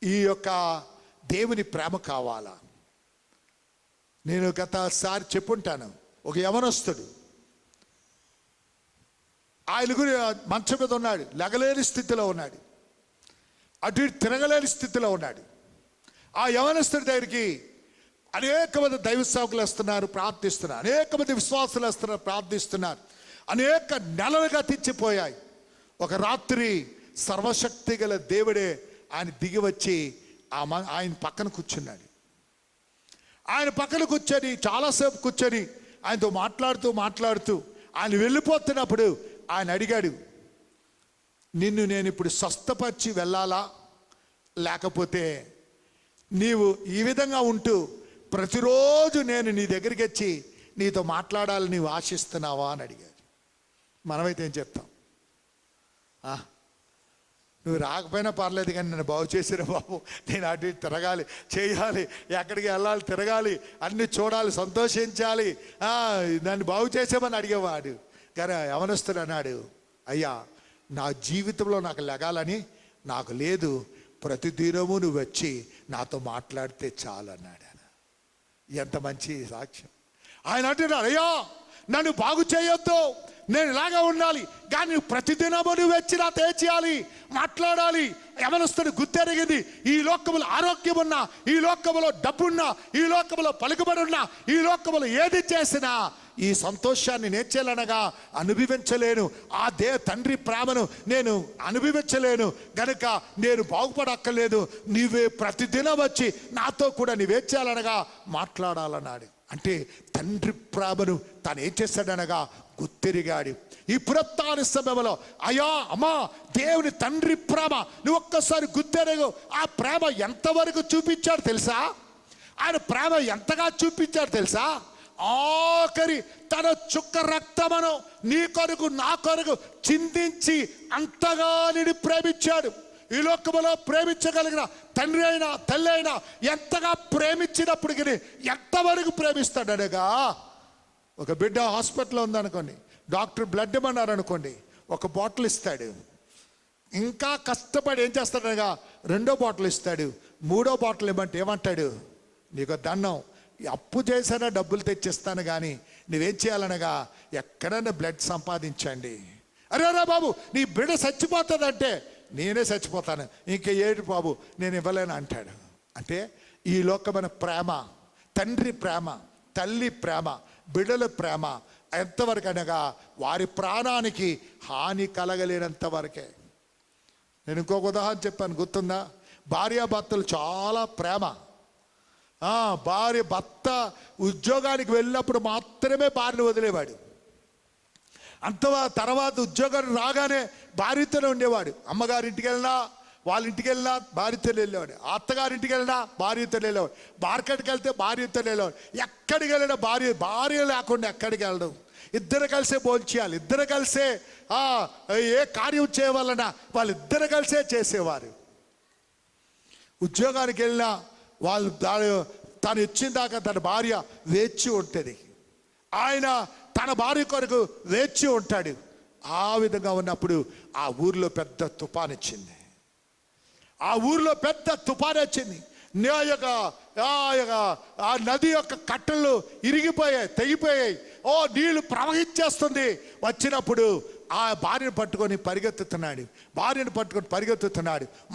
ఈ యొక్క దేవుని ప్రేమ కావాలా? నేను గతసారి చెప్పుంటాను, ఒక యవనస్తుడు ఆయన గురి మంచం మీద ఉన్నాడు, లెగలేని స్థితిలో ఉన్నాడు, అటు ఇటు తిరగలేని స్థితిలో ఉన్నాడు. ఆ యవనస్తుడి దగ్గరికి అనేక మంది దైవ సేవకులు వస్తున్నారు, ప్రార్థిస్తున్నారు. అనేక మంది విశ్వాసులు వస్తున్నారు, ప్రార్థిస్తున్నారు. అనేక నెలలుగా తెచ్చిపోయాయి. ఒక రాత్రి సర్వశక్తి గల దేవుడే ఆయన దిగి వచ్చి ఆయన పక్కన కూర్చున్నాడు. ఆయన పక్కన కూర్చొని చాలాసేపు కూర్చొని ఆయనతో మాట్లాడుతూ ఆయన వెళ్ళిపోతున్నప్పుడు ఆయన అడిగాడు, నిన్ను నేను ఇప్పుడు స్వస్థపరిచి వెళ్ళాలా, లేకపోతే నీవు ఈ విధంగా ఉంటూ ప్రతిరోజు నేను నీ దగ్గరికి వచ్చి నీతో మాట్లాడాలని నీవు ఆశిస్తున్నావా అని అడిగాడు. మనమైతే ఏం చెప్తాం? నువ్వు రాకపోయినా పర్లేదు కానీ నన్ను బాగు చేసిరా బాబు, నేను అటు ఇటు తిరగాలి, చేయాలి, ఎక్కడికి వెళ్ళాలి, తిరగాలి, అన్ని చూడాలి, సంతోషించాలి, నన్ను బాగు చేసామని అడిగేవాడు. కానీ యవనస్తుడు అన్నాడు, అయ్యా నా జీవితంలో నాకు లెగాలని నాకు లేదు, ప్రతిదినము నువ్వు వచ్చి నాతో మాట్లాడితే చాలు అన్నాడు. ఎంత మంచి సాక్ష్యం. ఆయన అంటున్నాడు, అయ్యా నన్ను బాగు చేయొద్దు, నేను ఇలాగా ఉండాలి, కానీ ప్రతిదినము నువ్వు వచ్చి నాతో చేయాలి, మాట్లాడాలి. యవనస్తుడు గుర్తెరిగింది, ఈ లోకములో ఆరోగ్యం ఉన్నా, ఈ లోకములో డబ్బున్నా, ఈ లోకములో పలుకుబడి ఉన్నా, ఈ లోకములో ఏది చేసినా ఈ సంతోషాన్ని నేర్చేయాలనగా అనుభవించలేను, ఆ తండ్రి ప్రేమను నేను అనుభవించలేను, గనుక నేను బాగుపడక్కర్లేదు, నీవే ప్రతిదినం వచ్చి నాతో కూడా నీవేం చేయాలనగా మాట్లాడాలన్నాడు. అంటే తండ్రి ప్రేమను తాను ఏం చేశాడనగా గుర్తెరిగాడు. ఈ పునరుత్థాన సమయంలో అయ్యా అమ్మా దేవుని తండ్రి ప్రేమ నువ్వు ఒక్కసారి గుర్తెరగు. ఆ ప్రేమ ఎంతవరకు చూపించాడు తెలుసా? ఆయన ప్రేమ ఎంతగా చూపించాడు తెలుసా? ఆఖరి తన చుక్క రక్తమును నీ కొరకు నా కొరకు చిందించి అంతగా నిన్ను ప్రేమించాడు. ఈ లోకములో ప్రేమించగలిగిన తండ్రి అయినా తల్లి అయినా ఎంతగా ప్రేమించినప్పటికీ ఎంతవరకు ప్రేమిస్తాడనగా, ఒక బిడ్డ హాస్పిటల్లో ఉందనుకోండి, డాక్టర్ బ్లడ్ ఇమ్మన్నారు అనుకోండి, ఒక బాటిల్ ఇస్తాడు. ఇంకా కష్టపడి ఏం చేస్తాడనగా రెండో బాటిల్ ఇస్తాడు. మూడో బాటిల్ ఇవ్వమంటే ఏమంటాడు? నీకు దండం, అప్పు చేసినా డబ్బులు తెచ్చిస్తాను, కానీ నువ్వేం చేయాలనగా ఎక్కడైనా బ్లడ్ సంపాదించండి. అరే బాబు నీ బిడ్డ చచ్చిపోతుందంటే నేనే చచ్చిపోతాను, ఇంకా ఏడు బాబు నేను ఇవ్వలేను అంటాడు. అంటే ఈ లోకమైన ప్రేమ, తండ్రి ప్రేమ, తల్లి ప్రేమ, బిడ్డల ప్రేమ ఎంతవరకు అనగా వారి ప్రాణానికి హాని కలగలేనంత వరకే. నేను ఇంకొక ఉదాహరణ చెప్పాను, గుర్తుందా? భార్యాభర్తలు చాలా ప్రేమ. భర్త ఉద్యోగానికి వెళ్ళినప్పుడు మాత్రమే భార్యను వదిలేవాడు. తర్వాత ఉద్యోగం రాగానే భార్యతోనే ఉండేవాడు. అమ్మగారింటికి వెళ్ళినా వాళ్ళ ఇంటికి వెళ్ళినా భార్యతో వెళ్ళేవాడు, అత్తగారింటికి వెళ్ళినా భార్యతో వెళ్ళేవాడు, మార్కెట్కి వెళ్తే భార్యతో వెళ్ళేవాడు. ఎక్కడికి వెళ్ళినా భార్య లేకుండా ఎక్కడికి వెళ్ళడం. ఇద్దరు కలిసే భోంచేయాలి, ఇద్దరు కలిసే ఏ కార్యం చేయవాలన్నా వాళ్ళిద్దరు కలిసే చేసేవారు. ఉద్యోగానికి వెళ్ళినా వాళ్ళు తను ఇచ్చిన దాకా తన భార్య వేచి ఉంటుంది, ఆయన తన భార్య కొరకు వేచి ఉంటాడు. ఆ విధంగా ఉన్నప్పుడు ఆ ఊరిలో పెద్ద తుఫాను వచ్చింది. ఆ నది యొక్క కట్టలు ఇరిగిపోయాయి, తెగిపోయాయి. నీళ్లు ప్రవహించేస్తుంది. వచ్చినప్పుడు ఆ భార్యను పట్టుకొని పరిగెత్తుతున్నాడు.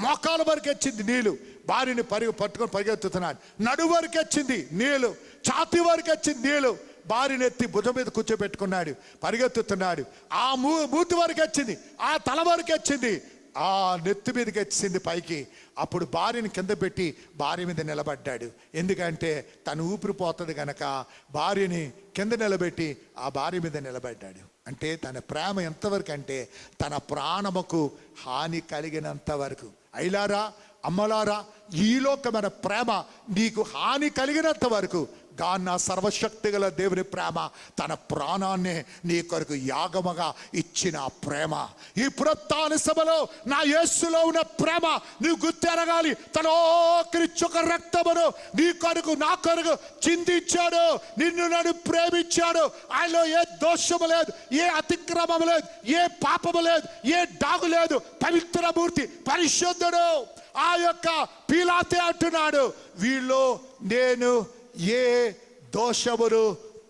మోకాల వరకు వచ్చింది నీళ్లు. భార్యని పట్టుకొని పరిగెత్తుతున్నాడు. నడుము వరకు వచ్చింది నీళ్లు. ఛాతీ వరకు వచ్చింది నీళ్లు. భార్యను ఎత్తి భుజం మీద కూర్చోబెట్టుకున్నాడు. పరిగెత్తుతున్నాడు. ఆ మూతి వరకు వచ్చింది. ఆ తల వరకు వచ్చింది. ఆ నెత్తి మీదకి వచ్చింది పైకి. అప్పుడు భార్యని కింద పెట్టి భార్య మీద నిలబడ్డాడు. ఎందుకంటే తను ఊపిరిపోతుంది గనక భార్యని కింద నిలబెట్టి ఆ భార్య మీద నిలబడ్డాడు. అంటే తన ప్రేమ ఎంతవరకు అంటే తన ప్రాణముకు హాని కలిగినంత వరకు. అయిలారా అమ్మలారా, ఈలోకమైన ప్రేమ నీకు హాని కలిగినంత వరకు గాన సర్వశక్తి గల దేవుని ప్రేమ తన ప్రాణాన్ని నీ కొరకు యాగముగా ఇచ్చిన ప్రేమ. ఈ పునరుత్థాన సభలో నా యేసులో ఉన్న ప్రేమ నీవు గుర్తెరగాలి. తన ఆఖరి చుక్క రక్తమును నీ కొరకు నా కొరకు చిందించాడు. నిన్ను నన్ను ప్రేమించాడు. ఆయనలో ఏ దోషము లేదు, ఏ అతిక్రమము లేదు, ఏ పాపము లేదు, ఏ డాగు లేదు. పవిత్రమూర్తి, పరిశుద్ధుడు. ఆ యొక్క పీలాతే అంటున్నాడు, వీళ్ళు నేను ఏ దోషమును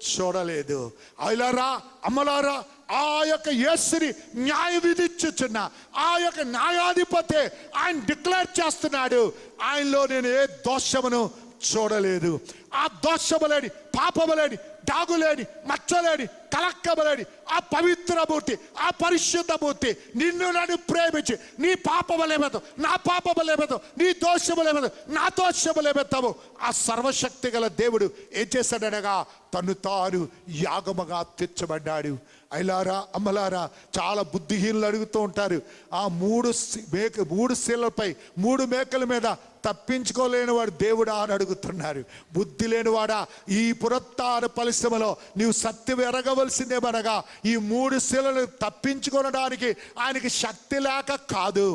చూడలేదు. అయిలారా అమ్మలారా, ఆ యొక్క యేసుని న్యాయ విధించుచున్న ఆ యొక్క న్యాయాధిపతి ఆయన డిక్లేర్ చేస్తున్నాడు, ఆయనలో నేను ఏ దోషమును చూడలేదు. ఆ దోషములేని, పాపములేని, డాగులేని, మచ్చలేని, కలక్కములేని ఆ పవిత్రమూర్తి, ఆ పరిశుద్ధమూర్తి నిన్ను నన్ను ప్రేమించి నీ పాపములేమేదో నా పాపములేమేదో, నీ దోషములేమేదో నా దోషములేమేతాము ఆ సర్వశక్తి గల దేవుడు ఏం చేశాడనగా తను తాను యాగముగా తీర్చబడ్డాడు. అయిలారా అమ్మలారా, చాలా బుద్ధిహీనులు అడుగుతూ ఉంటారు, ఆ మూడు శీలపై 3 మేకల మీద తప్పించుకోలేని వాడు దేవుడా అని అడుగుతున్నారు. బుద్ధి లేనివాడా, ఈ పునరుత్థాన పరిశ్రమలో నీవు సత్యం ఎరగవలసిందేమనగా ఈ 3 శిలను తప్పించుకొనడానికి ఆయనకి శక్తి లేక కాదు.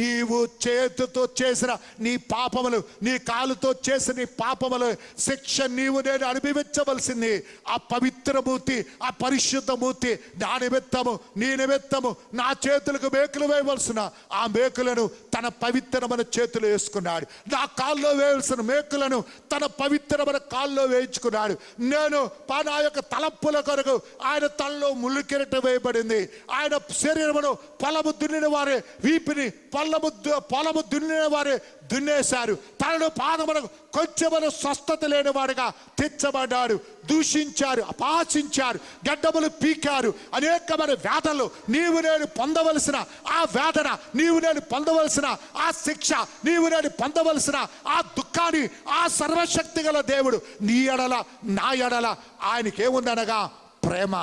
నీవు చేతితో చేసిన నీ పాపములు, నీ కాలుతో చేసిన నీ పాపములు శిక్ష నీవు నేను అనుభవించవలసింది. ఆ పవిత్రమూర్తి, ఆ పరిశుద్ధమూర్తి నా నిమిత్తము, నీ నిమిత్తము నా చేతులకు మేకులు వేయవలసిన ఆ మేకులను తన పవిత్రమైన చేతులు వేసుకున్నాడు. నా కాల్లో వేయాల్సిన మేకులను తన పవిత్రమైన కాల్లో వేయించుకున్నాడు. నేను నా యొక్క తలంపుల కొరకు ఆయన తలలో ముళ్ళు కిరీటం వేయబడింది. ఆయన శరీరమును పొలము దున్నిన వారే వీపిని పొలము దున్నిన వారే దున్నేశారు. తనను పాదమునకు కొంచెమును స్వస్థత లేని వాడిగా తెచ్చబడ్డాడు. దూషించారు, అపహాసించారు, గడ్డములు పీకారు. అనేకమైన వేదనలు నీవు నేను పొందవలసిన ఆ వేదన, నీవు నేను పొందవలసిన ఆ శిక్ష, నీవు నేను పొందవలసిన ఆ దుఃఖాన్ని ఆ సర్వశక్తి గల దేవుడు నీ ఎడల నా ఎడల ఆయనకేముందనగా ప్రేమ.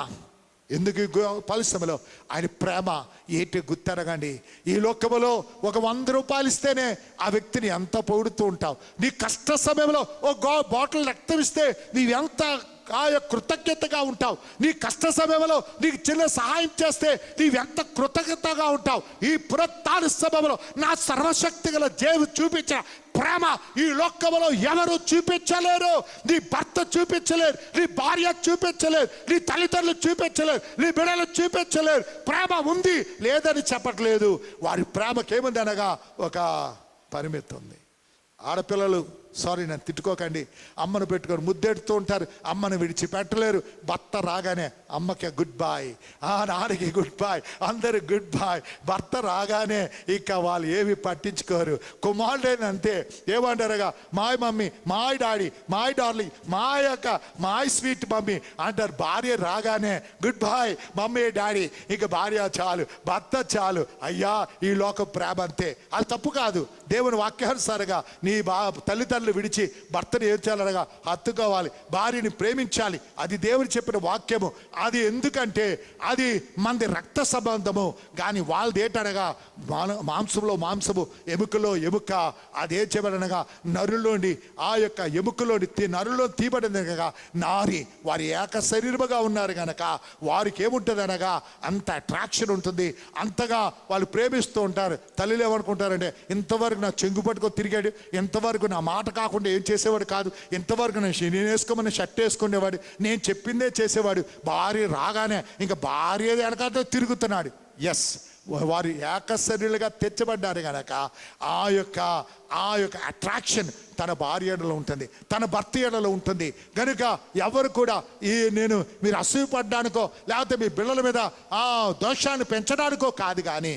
ఎందుకు పరిశ్రమలో ఆయన ప్రేమ ఏంటి గుర్తెరగండి. ఈ లోకములో ఒక 100 రూపాయలు ఇస్తేనే ఆ వ్యక్తిని ఎంత పొగుడుతూ ఉంటావు. నీ కష్ట సమయంలో ఒక బాటిల్ రక్తం ఇస్తే నీవెంత కృతజ్ఞతగా ఉంటావు. నీ కష్ట సమయంలో నీకు చిన్న సహాయం చేస్తే నీవెంత కృతజ్ఞతగా ఉంటావు. ఈ పునరుత్థాన సమయంలో నా సర్వశక్తి గల దేవుడు చూపించిన ప్రేమ ఈ లోకములో ఎవరు చూపించలేరు. నీ భర్త చూపించలేరు, నీ భార్య చూపించలేరు, నీ తల్లిదండ్రులు చూపించలేరు, నీ బిడ్డలు చూపించలేరు. ప్రేమ ఉంది లేదని చెప్పట్లేదు. వారి ప్రేమకేముంది అనగా ఒక పరిమితి ఉంది. ఆడపిల్లలు నన్ను తిట్టుకోకండి, అమ్మను పెట్టుకొని ముద్దెడుతూ ఉంటారు, అమ్మను విడిచిపెట్టలేరు. భర్త రాగానే అమ్మకి గుడ్ బాయ్, నాన్నకి గుడ్ బాయ్, అందరు గుడ్ బాయ్. భర్త రాగానే ఇక వాళ్ళు ఏమి పట్టించుకోరు. కుమారుడేనంతే ఏమంటారుగా మాయ్ మమ్మీ, మాయ్ డాడీ, మాయ్ డార్లింగ్, మాయ్ స్వీట్ మమ్మీ అంటారు. భార్య రాగానే గుడ్ బాయ్ మమ్మీ డాడీ, ఇక భార్య చాలు, భర్త చాలు. అయ్యా ఈ లోక ప్రేమ అంతే. అది తప్పు కాదు. దేవుని వాక్యానుసారంగా నీ తల్లిదండ్రులు విడిచి భర్తను ఏం చేయాలనగా హత్తుకోవాలి, భార్యని ప్రేమించాలి. అది దేవుని చెప్పిన వాక్యము. అది ఎందుకంటే అది మనది రక్త సంబంధము. కానీ వాళ్ళది ఏంటనగా మాంసంలో మాంసము, ఎముకలో ఎముక. అదేం చెప్పనగా నరులోని ఆ యొక్క ఎముకలోని నరులో తీయబడింది కనుక నారి వారి ఏక శరీరముగా ఉన్నారు కనుక వారికి ఏముంటుంది అనగా అంత అట్రాక్షన్ ఉంటుంది. అంతగా వాళ్ళు ప్రేమిస్తూ ఉంటారు. తల్లిలు ఏమనుకుంటారంటే ఇంతవరకు నా చెంగు పట్టుకొని తిరిగాడు, ఎంతవరకు నా మాట కాకుండా ఏం చేసేవాడు కాదు, ఎంతవరకు నేను వేసుకోమని షర్ట్ వేసుకునేవాడు, నేను చెప్పిందే చేసేవాడు. భార్య రాగానే ఇంకా భార్య వెనకాలతో తిరుగుతున్నాడు. ఎస్, వారు ఏకశరీరులుగా తెచ్చబడ్డారు గనక ఆ యొక్క అట్రాక్షన్ తన భార్య ఎడలో ఉంటుంది, తన భర్త ఎడలో ఉంటుంది. కనుక ఎవరు కూడా మీరు అసూయపడ్డానికో లేకపోతే మీ బిడ్డల మీద దోషాన్ని పెంచడానికో కాదు, కానీ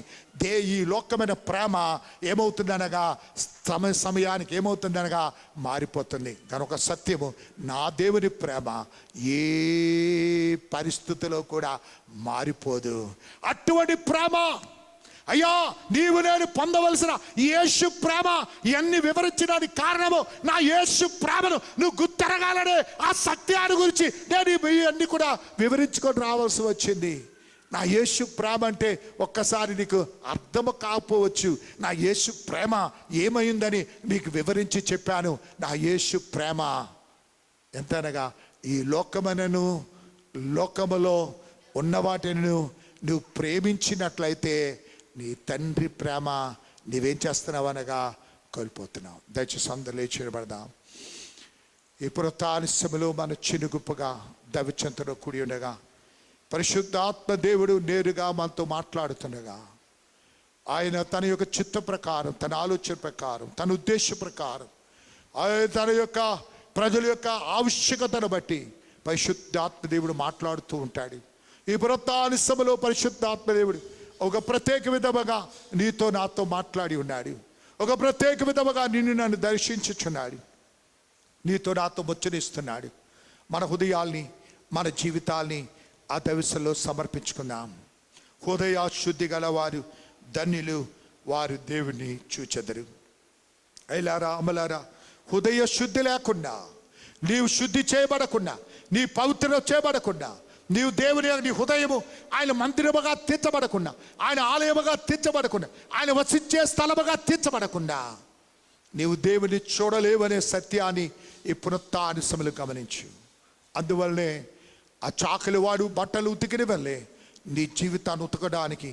ఈ లోకమైన ప్రేమ ఏమవుతుందనగా సమయానికి ఏమవుతుందనగా మారిపోతుంది. కనుక సత్యము, నా దేవుని ప్రేమ ఏ పరిస్థితిలో కూడా మారిపోదు. అటువంటి ప్రేమ, అయ్యా నీవు నేను పొందవలసిన యేసు ప్రేమ, ఇవన్నీ వివరించడానికి కారణము నా యేసు ప్రేమను నువ్వు గుర్తెరగాలనే ఆ సత్యాన్ని గురించి నేను ఇవన్నీ కూడా వివరించుకొని రావాల్సి వచ్చింది. నా యేసు ప్రేమ అంటే ఒక్కసారి నీకు అర్థము కాకపోవచ్చు. నా యేసు ప్రేమ ఏమైందని మీకు వివరించి చెప్పాను. నా యేసు ప్రేమ ఎంతనగా ఈ లోకములో ఉన్న వాటిని నువ్వు ప్రేమించినట్లయితే నీ తండ్రి ప్రేమ నీవేం చేస్తున్నావు అనగా కోల్పోతున్నావు. దయచేసి అందరూ లేచినబడదాం. ఈ పునరుత్థానములో మన చినుగుప్పగా దైవచెంతలో కూడి ఉండగా పరిశుద్ధాత్మ దేవుడు నేరుగా మనతో మాట్లాడుతుండగా ఆయన తన యొక్క చిత్త ప్రకారం, తన ఆలోచన ప్రకారం, తన ఉద్దేశ ప్రకారం, ఆయన తన యొక్క ప్రజల యొక్క ఆవశ్యకతను బట్టి పరిశుద్ధాత్మ దేవుడు మాట్లాడుతూ ఉంటాడు. ఈ పునరుత్థానములో పరిశుద్ధాత్మ దేవుడు ఒక ప్రత్యేక విధముగా నీతో నాతో మాట్లాడి ఉన్నాడు. ఒక ప్రత్యేక విధముగా నన్ను దర్శించుచున్నాడు. నీతో నాతో ముచ్చరిస్తున్నాడు. మన హృదయాల్ని, మన జీవితాల్ని ఆ దైవసంలో సమర్పించుకుందాం. హృదయ శుద్ధి గల వారు ధన్యులు, వారు దేవుని చూచెదరు. అయిలారా అమలారా, హృదయ శుద్ధి లేకుండా, నీవు శుద్ధి చేయబడకుండా, నీ పవిత్రత చేయబడకుండా, నీవు దేవుని నీ హృదయము ఆయన మందిరముగా తీర్చబడకుండా, ఆయన ఆలయముగా తీర్చబడకుండా, ఆయన వసించే స్థలముగా తీర్చబడకుండా నీవు దేవుని చూడలేవనే సత్యాన్ని ఈ పునరుత్థానములో గమనించు. అందువల్లనే ఆ చాకలి వాడు బట్టలు ఉతికిన వల్లే నీ జీవితాన్ని ఉతకడానికి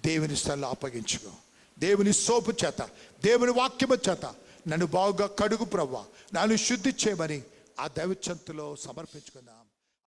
దేవుని స్థలంలో అప్పగించుకో. దేవుని సోపు చేత, దేవుని వాక్యము చేత నన్ను బాగుగా కడుగు ప్రభువా, నన్ను శుద్ధి చేయమని ఆ దైవచెంతలో సమర్పించుకుందాం.